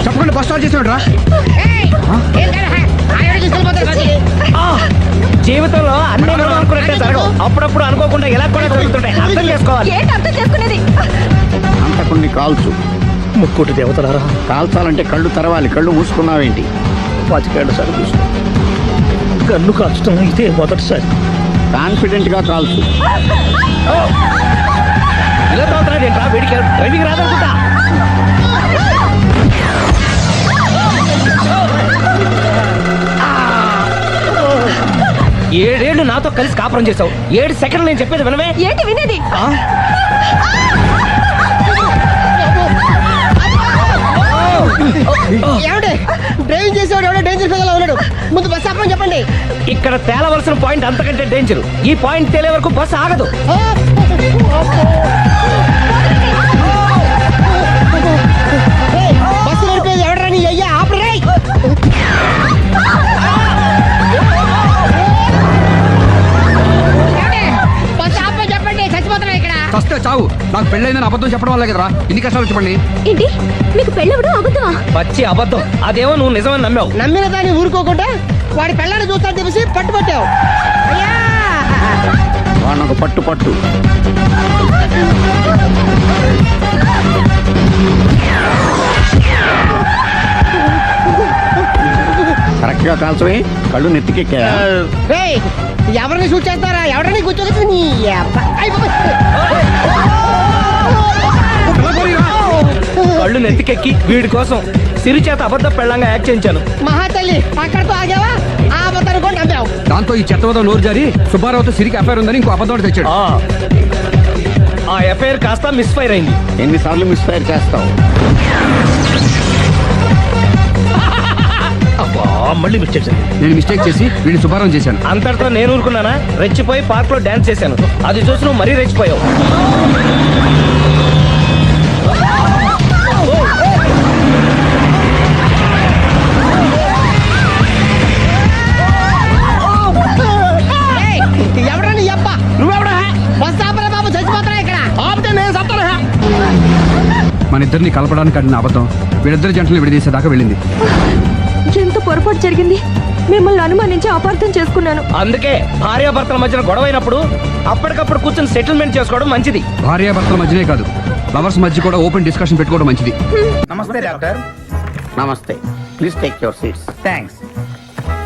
చెప్పకుండా బస్ స్టార్ట్ చేసాడు రా. జీవితంలో అన్ని మనం అనుకున్నట్టే జరగవు. అప్పుడప్పుడు అనుకోకుండా ఎలా కూడా జరుగుతుంటాయి. అర్థం చేసుకోవాలి. అంతకుని కాల్చు. ముక్కోటి దేవతలారా, కాల్చాలంటే కళ్ళు తెరవాలి. కళ్ళు మూసుకున్నావేంటి? 25 సార్లు చూసిన గన్ను కాల్చడం ఇదే మొదటిసారి. కాన్ఫిడెంట్ గా కాల్చు. ఇలా తోతున్నాడు ఏంట్రా? వీడికి డ్రైవింగ్ రాదనుకుంటా. ఏడేళ్లు నాతో కలిసి కాపురం చేసావు. 7 సెకండ్లు నేను చెప్పేది వినవే? ఏంటి వినేది? డ్రైవింగ్ చేసేవాడు ఎవడో డేంజర్ ఫీల్ ఉన్నాడు. ముందు బస్ ఆపమని చెప్పండి. ఇక్కడ తేలవలసిన పాయింట్ అంతకంటే డేంజర్. ఈ పాయింట్ తేలే వరకు బస్సు ఆగదు. బస్సు నడిపేది ఎవడరాని అయ్యా ఆపరే. బస్ ఆపమని చెప్పండి, చచ్చిపోతున్నా ఇక్కడ. ఫస్ట్ చావు. నాకు పెళ్ళైందని అబద్ధం చెప్పడం వల్ల కదరా ఇన్ని కష్టాలు చెప్పండి. ఏంటి మీకు పెళ్ళవడం అబద్ధమా? పచ్చి అబద్ధం. అదేమో నువ్వు నిజమని నమ్మావు. నమ్మిన దాన్ని ఊరుకోకుండా వాడి పెళ్ళాన్ని చూస్తాను తెలిసి పట్టుబట్టావు. అయ్యా వాడినొక పట్టు పట్టు. కరెక్ట్ గా కాల్చవే. కళ్ళు నెత్తికెక్కా. ఎవరిని షూట్ చేస్తారా? ఎవరిని కూర్చోవచ్చు నీ అబ్బా. కళ్ళు నెత్తికెక్కి వీడి కోసం సిరి చేత అబద్ధ పెళ్ళంగా యాక్ట్ చేయించాను. మహాతల్లి అక్కడితో ఆగావా ఆ అబద్ధాన్ని కూడా నమ్మావు. దాంతో ఈ చెత్తవతో నోరు జారి సుబ్బారావుతో సిరికి అఫైర్ ఉందని ఇంకో అబద్ధం తెచ్చాడు. ఆ ఎఫ్ఐఆర్ కాస్త మిస్ఫైర్ అయింది. ఎన్నిసార్లు మిస్ఫైర్ చేస్తావు? అబ్బా, మళ్ళీ మిస్టేక్ చేశాను. నేను మిస్టేక్ చేసి వీడిని శుభారం చేశాను. అంతటితో నేను ఊరుకున్నానా? రెచ్చిపోయి పార్క్ లో డాన్స్ చేశాను. అది చూసి నువ్వు మరీ రెచ్చిపోయావు. ఎవడా నీ అబ్బా? నువ్వెవడా? వస్తాపరా బాబు, చచ్చిపోతారా ఇక్కడ? ఆపితే నేను సత్తానా? మన ఇద్దరిని కలపడానికి ఆడిన అబద్ధం వీళ్ళిద్దరి జంటలు విడదీసేదాకా వెళ్ళింది. ఎంత పొరపాటు జరిగింది. మిమ్మల్ని అనుమానించి అపార్థం చేసుకున్నాను. అందుకే భార్యాభర్తల మధ్యన గొడవైనప్పుడు అప్పటికప్పుడు కూర్చొని సెటిల్మెంట్ చేసుకోవడం మంచిది. భార్యాభర్తల మధ్యనే కాదు, లవర్స్ మధ్య కూడా ఓపెన్ డిస్కషన్ పెట్టుకోవడం మంచిది. నమస్తే డాక్టర్. నమస్తే, please take your seats. Thanks.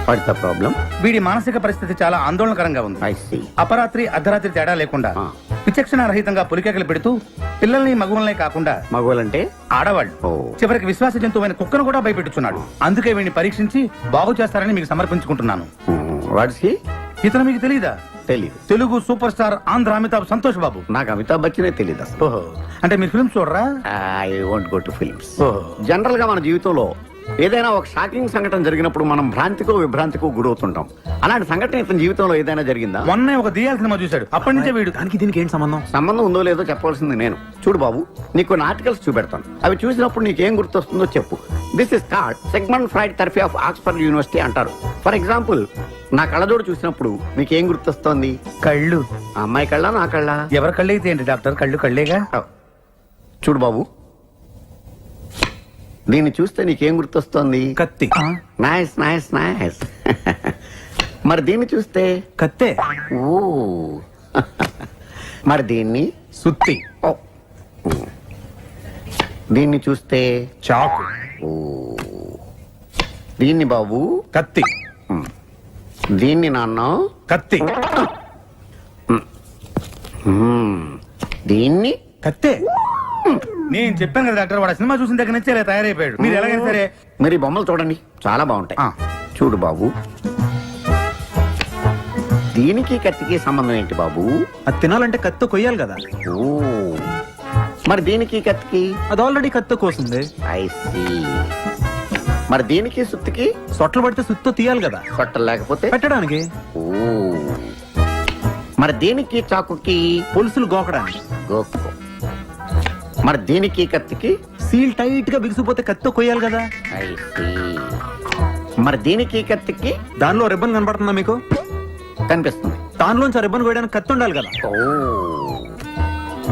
What's the problem? వీడి మానసిక పరిస్థితి చాలా ఆందోళనకరంగా ఉంది. I see. అపరాత్రి అర్ధరాత్రి తేడా లేకుండా విచక్షణ రహితంగా పులికేకలు పెడుతూ పిల్లల్ని మగువల్నే కాకుండా మగవాళ్ళంటే ఆడవాళ్ళు చివరికి విశ్వాస జంతువైన కుక్కను కూడా భయపెట్టుచున్నాడు. అందుకే వీడిని పరీక్షించి బాగు చేస్తారని మీకు సమర్పించుకుంటున్నాను. Watts he? ఇతను మీకు తెలీదా? తెలీదు. Telugu super star Andhra Amitabh Santosh Babu. నాకు అమితాబ్ బచ్చనే తెలీదు అసలు. ఓహో, అంటే మీరు ఫిల్మ్స్ చూడరా? I won't go to films. ఓహో. జనరల్ గా మన జీవితంలో ఏదైనా ఒక షాకింగ్ సంఘటన జరిగినప్పుడు మనం భ్రాంతికో విభ్రాంతికో గురవుతుంటాం. అలాంటి సంఘటన ఇతని జీవితంలో ఏదైనా జరిగిందా? మొన్నే ఒక దియాల సినిమా చూశాడు. అప్పటి నుంచే వీడు దానికి దీనికి ఏంటి సంబంధం? సంబంధం ఉందో లేదో చెప్పాల్సింది నేను. చూడు బాబు, నీకు కొన్ని ఆర్టికల్స్ చూపెడతాను. అవి చూసినప్పుడు నీకేం గుర్తొస్తుందో చెప్పు. This is called segment fried therapy of Oxford university అంటారు. ఫర్ ఎగ్జాంపుల్, నా కళ్ళజోడు చూసినప్పుడు మీకేం గుర్తొస్తోంది? కళ్ళు. ఆ అమ్మాయి కళ్ళ, నా కళ్ళ? ఎవరి కళ్ళు అయితే ఏంటి డాక్టర్? కళ్ళు కళ్ళేగా. చూడు బాబు, దీన్ని చూస్తే నీకేం గుర్తొస్తోంది? కత్తి. Nice nice nice. మరి దీన్ని చూస్తే? కత్తే. ఓ. మరి దీన్ని? సుత్తి. ఓ. దీన్ని చూస్తే? చాకు. ఓ. దీన్ని బాబు? కత్తి. దీన్ని నాన్న? కత్తి. దీన్ని? కత్తే. నేను చెప్పాను కదా డాక్టర్, వాడు సినిమా చూసిన దగ్గర నుంచి ఇలా తయారైపోయాడు. మీరు ఎలాగైనా సరే మరి బొమ్మలు చూడండి, చాలా బాగుంటాయి. చూడు బాబు, దీనికి కత్తికి సంబంధం ఏంటి బాబు? అది తినాలంటే కత్తి కొయ్యాలి కదా. ఓ. మరి దీనికి కత్తికి? అది ఆల్రెడీ కత్తి కోసింది. I see. మరి దీనికి సుత్తికి? సొట్లు పడితే సుత్తో తీయాలి కదా. సొట్టలు లేకపోతే పెట్టడానికి. ఓ. మరి దీనికి చాకుకి? పులుసులు గోకడానికి. గోకు. మరి దీనికి కత్తికి? సీల్ టైట్ గా బిగిసిపోతే కత్తితో కొయ్యాలి కదా. I see. మరి దీనికి కత్తికి? దానిలో రిబ్బన్ కనపడుతుందా మీకు? కనిపిస్తుంది. దానిలోంచి ఆ రిబ్బన్ కొయ్యడానికి కత్తి ఉండాలి కదా. ఓ.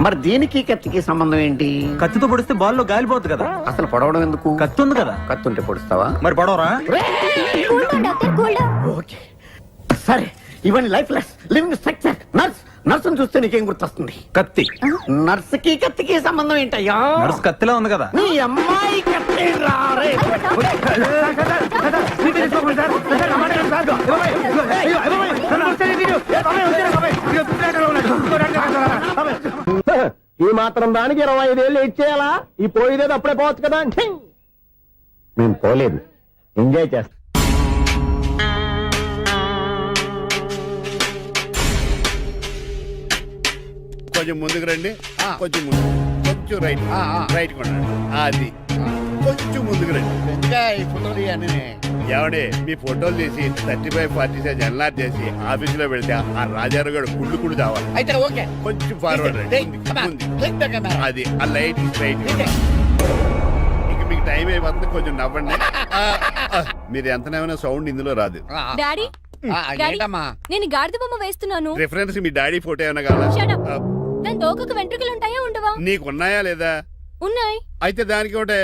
మరి దీనికి కత్తికి సంబంధం ఏంటి? కత్తితో పొడిస్తే బాల్లో గాలిపోద్ది కదా. అసలు పొడవడం ఎందుకు? కత్తి ఉంది కదా. కత్తి ఉంటే పొడుస్తావా? మరి పొడవరా? ఓకే, సరే. ఇవన్నీ life less living structure. Nurse. నర్సును చూస్తే నీకేం గుర్తొస్తుంది? కత్తి. నర్సుకి కత్తికి సంబంధం ఏంటయ్యా? నర్స్ కత్తిలా ఉంది కదా. నీ అమ్మాయి కత్తి రారే. ఈ మాత్రం దానికి 25 ఏళ్ళు ఇచ్చేయాలా? ఈ పోయేదేదో అప్పుడే పోవచ్చు కదా. మేము పోలేదు, ఎంజాయ్ చేస్తాం. కొంచెం ముందుకు రండి, కొంచెం ముందు, కొంచెం రైట్, రైట్ కొనండి. అది కొంచెం ముందుకు రండి. ఏమండి, మీ ఫోటోలు తీసి 35, 40 సైజ్ ఎన్లార్ చేసి ఆఫీసులో పెడితే ఆ రాజారావు గారు కుళ్ళు కావాలి. అయితే ఓకే, కొంచెం ఫార్వర్డ్ రండి. అది ఆ లైట్ రైట్. ఇక మీకు టైం అయిపోతుంది, కొంచెం నవ్వండి. మీరు ఎంతనేమైనా సౌండ్ ఇందులో రాదు. డాడీ, నేను గాడిద బొమ్మ వేస్తున్నాను. రిఫరెన్స్ మీ డాడీ ఫోటో ఏమైనా కావాలా? దాని దోకకు వెంట్రుకలు ఉంటాయా ఉండవా? నీకు ఉన్నాయా లేదా? ఉన్నాయి. అయితే దానికి ఒకటే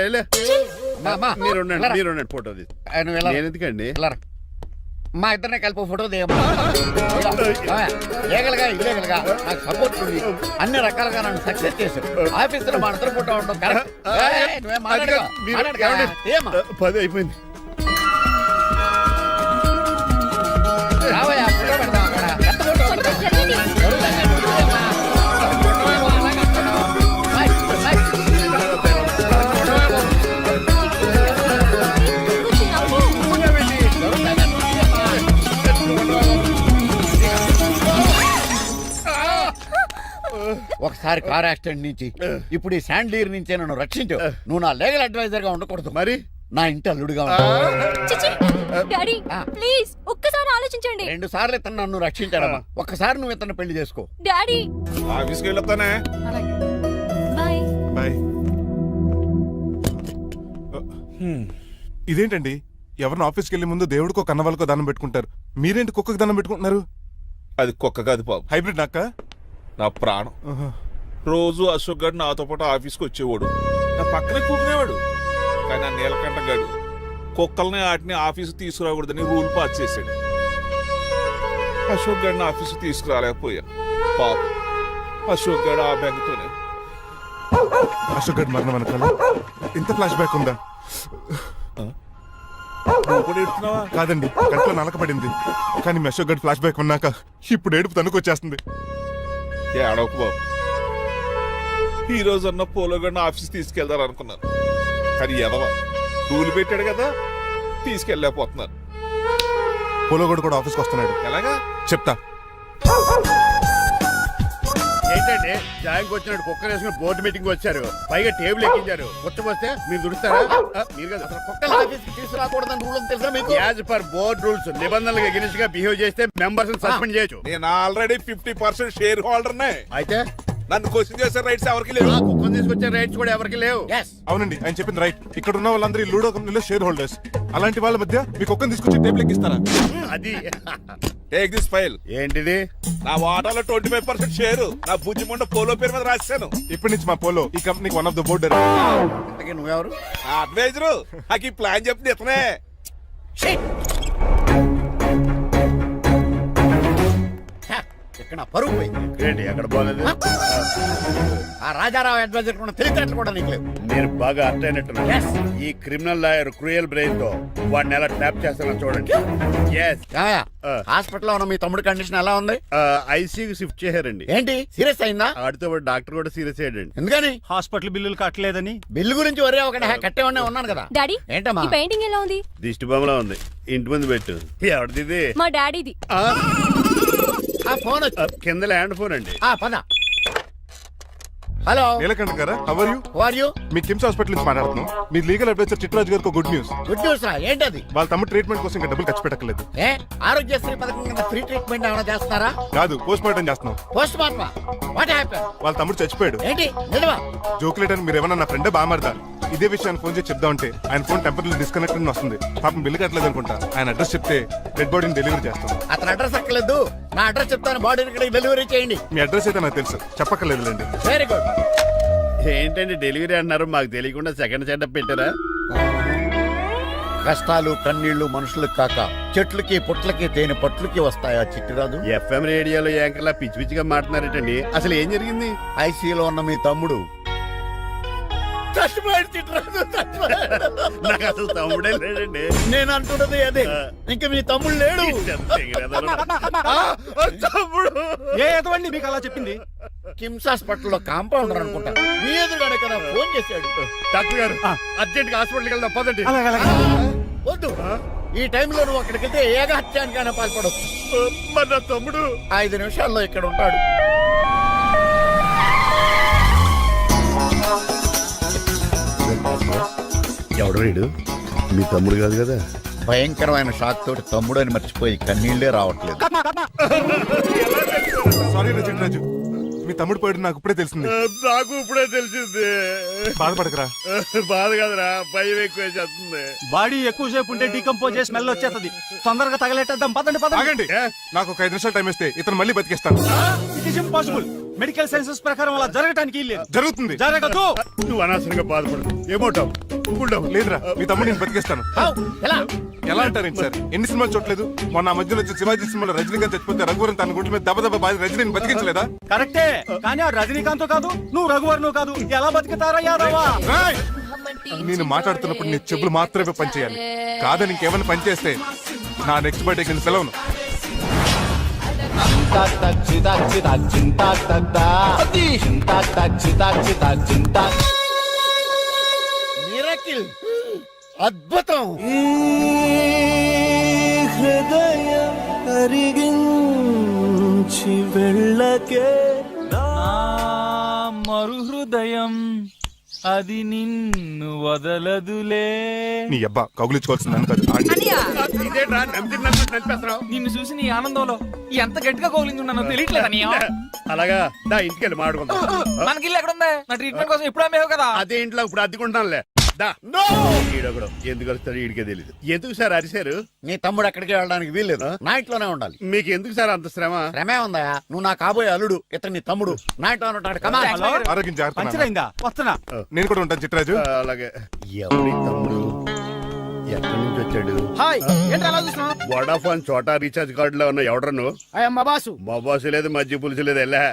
మీరు ఉండండి, ఫోటో తీసి. నేను ఎందుకండి? మా ఇద్దరిని కలిపి ఫోటో దిగమా. లీగల్గా ఇల్లీగల్గా నాకు సపోర్ట్ ఉంది. అన్ని రకాలుగా నన్ను సక్సెస్ చేశారు. ఆఫీసులో మా ఇద్దరు ఫోటో ఉండడం కరెక్ట్. 10 అయిపోయింది. రావయ్యా, ఫోటో పెడదాం అక్కడ. ఎంత ఫోటో ఉంటుంది? ఒకసారి కార్ యాక్సిడెంట్ నుంచి ఇప్పుడు ఈ శాండీర్ నుంచే నన్ను రక్షించు. నువ్వు నా లీగల్ అడ్వైజర్ గా ఉండకూడదు, మరి నా ఇంటి అల్లుడుగా డాడీ ప్లీజ్ ఒక్కసారి ఆలోచించండి. 2 సార్లు ఇతను నన్ను రక్షించాడమ్మా. ఒక్కసారి నువ్వు ఇతను పెళ్లి చేసుకో. డాడీ ఆఫీస్కి వెళ్ళొస్తానే. బాయ్. బాయ్. ఇదేంటండి, ఎవరిని ఆఫీస్కి వెళ్ళే ముందు దేవుడికో కన్నవాళ్ళకో దండం పెట్టుకుంటారు, మీరేంటి కుక్కకి దండం పెట్టుకుంటున్నారు? అది కుక్క కాదు బాబు, హైబ్రిడ్ నక్క. నా ప్రాణం. రోజు అశోక్ గారు నాతో పాటు ఆఫీస్కి వచ్చేవాడు, నా పక్కనే కూకునేవాడు. కానీ ఆ నీలకంఠ గాడు కుక్కల్ని వాటిని ఆఫీసు తీసుకురాకూడదని రూల్ పాస్ చేశాడు. అశోక్ గారిని ఆఫీసు తీసుకురాలేకపోయా. పాప అశోక్ గారు ఆ బ్యాంకుతోనే. అశోక్ గడ్ మరణం వెనకాల ఇంత ఫ్లాష్ బ్యాక్ ఉందా? నువ్వు కూడా ఎడుతున్నావా? కాదండి, కంట్లో నలకబడింది. కానీ మీ అశోక్ గడ్ ఫ్లాష్ బ్యాక్ ఉన్నాక ఇప్పుడు ఏడుపు తనుకొచ్చేస్తుంది. ఏడవకు బాబు, ఈ రోజు అన్న పోలో గడిని ఆఫీస్ తీసుకెళ్దారు అనుకున్నాను. కానీ ఎదవా రూల్ పెట్టాడు కదా, తీసుకెళ్ళలేకపోతున్నాను. పోలోగోడు కూడా ఆఫీస్కి వస్తున్నాడు. ఎలాగా చెప్తా. ఏంటంటే జాయింగ్ వచ్చినట్టు కుక్కర్ వేసుకుని బోర్డు మీటింగ్ వచ్చారు, పైగా టేబుల్ ఎక్కించారు. వస్తే మీరు దుడుస్తారా? మీరు కదా అసలు కుక్కల ఆఫీస్కి తీసుకురాకూడదని రూల్ తెలుసా మీకు? యాజ్ పర్ బోర్డ్ రూల్స్ నిబంధనలకు ఎగనిస్ట్ గా బిహేవ్ చేస్తే మెంబర్స్ సస్పెండ్ చేయొచ్చు. నేను ఆల్రెడీ 50% షేర్ హోల్డర్నే. అయితే నన్ను క్వశ్చన్ చేసే రైట్స్ ఎవరికి లేవు. కుక్కను తీసుకొచ్చే రైట్స్ కూడా ఎవరికి లేవు. అవునండి, ఆయన చెప్పింది రైట్. ఇక్కడ ఉన్న వాళ్ళందరూ ఈ లూడో కంపెనీలో షేర్ హోల్డర్స్. అలాంటి వాళ్ళ మధ్య మీ కుక్కను తీసుకొచ్చి టేబుల్ ఎక్కిస్తారా? అది టేక్ దిస్ ఫైల్. ఏంటిది? నా వాటాలో 25% షేరు నా బుజ్జిమండ పోలో పేరు మీద రాశాను. ఇప్పటి నుంచి మా పోలో ఈ కంపెనీకి వన్ ఆఫ్ ద బోర్డర్. నువ్వెవరు? అడ్వైజరు. నాకు ఈ ప్లాన్ చెప్పింది ఇతనే. ఇక్కడ పరుగు పోయింది. ఏంటి అక్కడ బాగాలేదు? ఆ రాజారావు అడ్వైజర్ కూడా తెలియటట్లు కూడా నీకు లేవు. నేను బాగా అర్థ అయినట్టున్నా. ఈ క్రిమినల్ లాయర్ క్రూయల్ బ్రెయిన్ తో వాడిని ఎలా ట్యాప్ చేస్తానో చూడండి. హాస్పిటల్లో ఉన్న మీ తమ్ముడి కండిషన్ ఎలా ఉంది? ఐసీయూకి షిఫ్ట్ చేశారండి. ఏంటి సీరియస్ అయిందా? ఆడితో డాక్టర్ కూడా సీరియస్ అయ్యాడండి. ఎందుకని? హాస్పిటల్ బిల్లులు కట్టలేదని. బిల్లు గురించి ఒరే ఒకటి కట్టేవాడినే ఉన్నాను కదా. డాడీ ఏంటమ్మా ఈ పెయింటింగ్ ఎలా ఉంది? దిష్టి బొమ్మలా ఉంది. ఇంటి ముందు పెట్టు. ఎవరిది? మా డాడీది. ఆ ఫోన్ కింద ల్యాండ్ ఫోన్ అండి. పద. హలో నీలకంఠ గారా, how are you? Who are you? మీ కిమ్స్ హాస్పిటల్ నుంచి మాట్లాడుతున్నాం. మీ లీగల్ అడ్వైజర్ చిట్రాజు గారికి గుడ్ న్యూస్. గుడ్ న్యూస్ రా, ఏంటది? వాళ్ళ తమ్ముడు ట్రీట్మెంట్ కోసం ఇంకా డబ్బులు ఖర్చు పెట్టలేదు. ఆరోగ్యశ్రీ పథకం కింద ఫ్రీ ట్రీట్మెంట్ ఏమైనా చేస్తారా? కాదు, పోస్ట్ మార్టం చేస్తున్నాం. పోస్ట్ మార్టమా? What happen? వాళ్ళ తమ్ముడు చచ్చిపోయాడు. ఏంటి నిజమా? జోకులేట్ అని మీరు ఏమన్నా నా ఫ్రెండ్ బామర్దా? ఇదే విషయాన్ని ఫోన్ చేసి చెప్దామంటే ఆయన ఫోన్ టెంపరీ డిస్కనెక్ట్ అని వస్తుంది. పాపం బిల్లు కట్టలేదు అనుకుంటా. ఆయన అడ్రస్ చెప్తే డెడ్ బాడీని డెలివరీ చేస్తాం. అతను అడ్రస్ అక్కర్లేదు, నా అడ్రస్ చెప్తాను, బాడీని ఇక్కడికి డెలివరీ చేయండి. మీ అడ్రస్ అయితే నాకు తెలుసు, చెప్పక్కర్లేదులేండి. Very good. ఏంటండి డెలివరీ అన్నారు, మాకు తెలియకుండా సెకండ్ సెటప్ పెట్టారా? కష్టాలు కన్నీళ్లు మనుషులకు కాక చెట్లకి పుట్లకి తేనె పట్లకి వస్తాయా చిట్టిరాజు? ఎఫ్ఎం రేడియోలో యాంకర్లా పిచ్చి పిచ్చిగా మాట్లాడారటండి. అసలు ఏం జరిగింది? ఐసీలో ఉన్న మీ తమ్ముడు చచ్చిపోయాడు చిట్టిరాజు, చచ్చిపోయాడు. నాకు అసలు తమ్ముడే లేడండి. నేను అంటున్నది అదే, ఇంకా మీ తమ్ముడు లేడు. తమ్ముడు ఏదండి మీకు అలా చెప్పింది? కిమ్స్ హాస్పిటల్లో కాంపౌండర్ అనుకుంటా మీ ఎదురుగానే కదా ఫోన్ చేశాడు. డాక్టర్ గారు అర్జెంట్ గా హాస్పిటల్కి వెళ్దాం పదండి. వద్దు, ఈ టైంలో నువ్వు అక్కడికి వెళ్తే ఏకహత్యానికైనా పాల్పడవచ్చు. మరి నా తమ్ముడు 5 నిమిషాల్లో ఇక్కడ ఉంటాడు. ఎవడు వీడు? మీ తమ్ముడు కాదు కదా? భయంకరమైన షాక్ తోటి తమ్ముడు అని మర్చిపోయి కన్నీళ్లే రావట్లేదు. సారీ చిట్రాజు, మీ తమ్ముడు పోయాడు నాకు ఇప్పుడే తెలిసింది. నాకు ఇప్పుడే తెలిసింది. బాధపడకరా. బాధ కాదురా, భయం ఎక్కువ చేస్తుంది. బాడీ ఎక్కువసేపు ఉంటే డీకంపోజ్ చేసి స్మెల్ వచ్చేస్తుంది. తొందరగా తగలెట్టేద్దాం, పదండి పదండి. ఆగండి, నాకు ఒక 5 నిమిషాలు టైం ఇస్తే ఇతను మళ్ళీ బతికేస్తాను. It is impossible. Medical sciences ప్రకారం అలా జరగటానికి జరుగుతుంది. జరగదు. నువ్వు అనవసరంగా బాధపడదు. ఏమోటావు? లేదురా, మీ తమ్ముడు నేను బతికేస్తాను. ఎలా అంటారేంటి సార్? ఎన్ని సినిమాలు చూడలేదు? మొన్న మధ్యలో వచ్చి శివాజీ సినిమాలో రజనీకాంత్ చచ్చిపోతే రఘువరన్ తన గుండె మీద దెబ్బ బాధ రజనీని బతికించలేదా? కరెక్టే, కానీ ఆ రజనీకాంత్ కాదు, నువ్వు రఘువర్ను కాదు. ఎలా బతుకుతారా యాదవా? నేను మాట్లాడుతున్నప్పుడు నీ చెప్పులు మాత్రమే పనిచేయాలి. కాదని ఇంకేమైనా పనిచేస్తే నా నెక్స్ట్ బర్త్డేకి నేను సెలవును. మిరకిల్, అద్భుతం. హృదయం కరిగించి వెళ్ళకే మరు హృదయం అది నిన్ను వదలదులే. నీ అబ్బా కౌగులించుకోవాల్సింది నన్ను కాదు, ఆడిని. ఇదేంట్రా నడిపేస్తున్నావు? నిన్ను చూసి నీ ఆనందంలో ఎంత గట్టిగా కౌగులించున్నానో తెలియట్లేదా? అలాగా దా ఇంటికి వెళ్ళి మాడుకుందాం. మనకి ఇల్లు ఎక్కడ ఉంది? నా ట్రీట్మెంట్ కోసం ఎప్పుడు అమ్మేవు కదా. అదే ఇంట్లో ఇప్పుడు అద్దెకుంటానులే. దా ఈడొకడు ఎందుకు వస్తాడు ఈడికే తెలియదు. ఎందుకు సార్ అరిశారు? నీ తమ్ముడు ఎక్కడికి వెళ్ళడానికి వీల్లేదు, నా ఇంట్లోనే ఉండాలి. మీకు ఎందుకు సార్ అంత శ్రమ? శ్రమే ఉందా? నువ్వు నా కాబోయే అల్లుడు, ఇతను నీ తమ్ముడు, నా ఇంట్లో ఉంటాడు. కమా ఆరోగ్యం జాగ్రత్త. పంచరైందా? వస్తున్నా. నేను కూడా ఉంటాను చిట్రాజు. అలాగే. ఎవరి తమ్ముడు ఎక్కడి నుంచి వచ్చాడు? హాయ్, ఏంటి అలా చూస్తున్నావు? వడాఫోన్ చోటా రీఛార్జ్ కార్డు లో ఉన్న ఎవడ్రా నువ్వు? మా బాసు. మా బాసు లేదు, మజ్జి పులుసు లేదు. వెళ్ళా.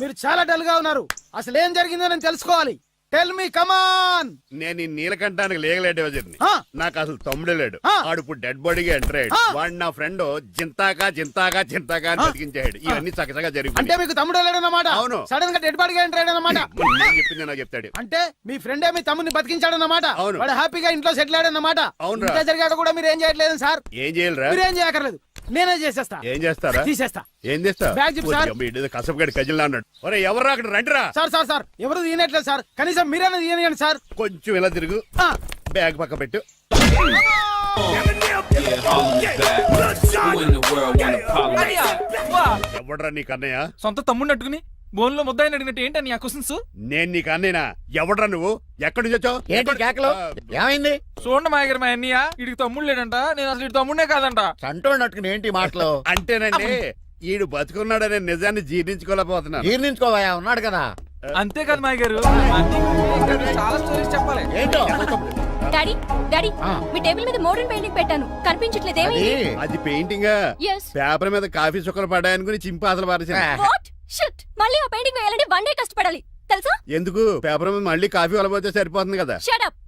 మీరు చాలా డల్ గా ఉన్నారు. అసలు ఏం జరిగిందో నేను తెలుసుకోవాలి. టెల్ మీ కమాన్. నేను ఈ నీలకంఠానికి లేగలేడు వజర్ని. నాకు అసలు తమ్ముడే లేడు. ఆడు ఇప్పుడు డెడ్ బాడీగా ఎంటర్ అయ్యాడు. వాడు నా ఫ్రెండ్ జింతాకా జింతాకా జింతాకా అని బతికించాడు. ఇవన్నీ చక్కగా జరిగింది. అంటే మీకు తమ్ముడే లేడన్నమాట? అవును. సడన్ గా డెడ్ బాడీగా ఎంటర్ అయ్యాడన్నమాట. నేను చెప్పింది నాకు చెప్తాడు. అంటే మీ ఫ్రెండే మీ తమ్ముని బతికించాడన్నమాట. అవును. వాడు హ్యాపీగా ఇంట్లో సెటిల్ అయ్యాడన్నమాట. అవును. ఇంత జరిగాక కూడా మీరు ఏం చేయట్లేదు సార్. ఏం చేయాలరా? మీరేం చేయక్కర్లేదు, నేనే చేసేస్తా. ఏం చేస్తారా? తీసేస్తా. ఏం చేస్తా? బ్యాగ్ చెప్పు సార్. కసపగడి కజిల్లా అన్నాడు. ఒరే ఎవరు అక్కడ రండిరా. సార్ సార్ సార్ ఎవరు తీయనట్లేదు సార్. కనీసం మీరైనా తీయనియండి సార్. కొంచెం ఇలా తిరుగు. బ్యాగ్ పక్క పెట్టు. ఎవడ్రా నీ కన్నయ్య? సొంత తమ్ముడిని అట్టుకుని బోన్ లో ముద్దాయిని అడిగినట్టు ఏంటని ఆ క్వశ్చన్స్? నేను నీ కన్నయ్యనా? ఎవడ్రా నువ్వు? ఎక్కడి నుంచి వచ్చావు? ఏంటి కేకలు? ఏమైంది? చూడండి మాయగారు మా అన్నయ్య, వీడికి తమ్ముడు లేడంట. నేను అసలు ఇటు తమ్ముడే కాదంట. చంటోడినట్టుకుని ఏంటి మాటలు? అంటేనండి ఈడు బతుకున్నాడనే నిజాన్ని జీర్ణించుకోలేకపోతున్నాను. జీర్ణించుకోవా, ఉన్నాడు కదా. అంతేకాదు మాయగారు, చాలా స్టోరీస్ చెప్పాలి. ఏంటో డాడీ డాడీ మీ టేబుల్ మీద మోడర్న్ పెయింటింగ్ పెట్టాను, కనిపించట్లేదేమి? అది పెయింటింగ్. పేపర్ మీద కాఫీ చుక్కలు పడ్డాయనుకుని చింపాసలు పారేసాను. వాట్ షిట్, మళ్ళీ ఆ పెయింటింగ్ వేయాలంటే 1 డే కష్టపడాలి తెలుసా? ఎందుకు? పేపర్ మీద మళ్ళీ కాఫీ వలపోతే సరిపోతుంది కదా. Shut up.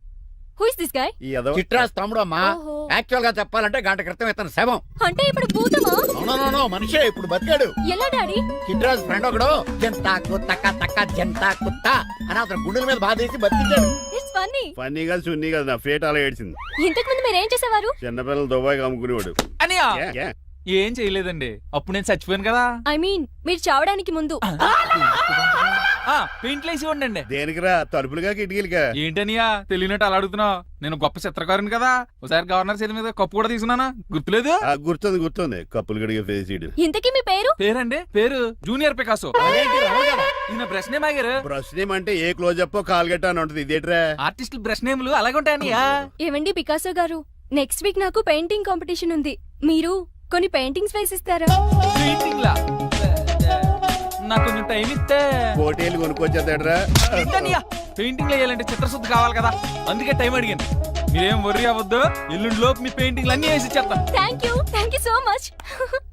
Who is this guy? ఈ ఎదవ. చిట్రాజ్ తమ్ముడు అమ్మా. ఓహో. యాక్చువల్ గా చెప్పాలంటే గంట క్రితం ఇతను శవం. అంటే ఇప్పుడు భూతమా? నో మనిషే ఇప్పుడు బతికాడు. ఎలా డాడీ? చిట్రాజ్ ఫ్రెండ్ ఒకడు జంతా కుత్తక తక్క జంతా కుత్త అని అతను గుండెల మీద బాధేసి బతికించాడు. It's funny. ఫన్నీ కాదు, సున్నీ కాదు, నా ఫేట్ అలా ఏడ్చింది. ఇంతకు ముందు మీరు ఏం చేసేవారు? చిన్నపిల్లలు దుబాయ్ అమ్ముకునేవాడు. అనియా ఏ, ఏ. ఏం చేయలేదండి, అప్పుడు నేను చచ్చిపోయాను కదా. ఐ మీన్ మీరు చావడానికి ముందు. పెయింట్లు వేసి ఉండండి. దేనికిరా? తలుపులుగా కిటికీలుగా? ఏంటనియా తెలియనట్టు అలా అడుగుతున్నావు? నేను గొప్ప చిత్రకారుని కదా. ఒకసారి గవర్నర్ చేతి మీద కప్పు కూడా తీసుకున్నానా, గుర్తులేదు? గుర్తుంది కప్పులు గడిగే ఫేస్ ఇడు. ఇంతకీ మీ పేరు? పేరండి పేరు జూనియర్ పికాసో. ఈయన బ్రష్ నేమ్ ఆగారు. బ్రష్ నేమ్ అంటే ఏ క్లోజప్ కాల్గెట్ అని ఉంటది. ఇదేట్రా? ఆర్టిస్టుల బ్రష్ నేమ్లు అలాగే ఉంటాయనియా. ఏవండి పికాసో గారు, నెక్స్ట్ వీక్ నాకు పెయింటింగ్ కాంపిటీషన్ ఉంది. మీరు కొన్ని పెయింటింగ్స్ వేసిస్తారా? పెయింటింగ్ లా నాకు కొంచెం టైం ఇస్తే. కోటేలు కొనుక్కొచ్చేదేట్రా? పెయింటింగ్ వేయాలంటే చిత్రశుద్ధి కావాలి కదా, అందుకే టైం అడిగాను. మీరేం వర్రీ అవ్వద్దు, ఎల్లుండి లోపు మీ పెయింటింగ్ అన్ని వేసి ఇచ్చేస్తాను. Thank you so much.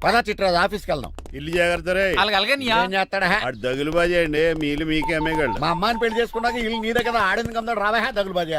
పదా చిట్రాజ్ ఆఫీస్కి వెళ్దాం. ఇల్లు జాగ్రత్త రే. అలాగే ఏం చేస్తాడా? అటు దగులు బాజీ అండి, మీలు మీకే అమ్మేగాళ్ళు. మా అమ్మాయిని పెళ్లి చేసుకున్నాక ఇల్లు నీదే కదా, ఆడింది కదా, రావా దగులు బాజీ.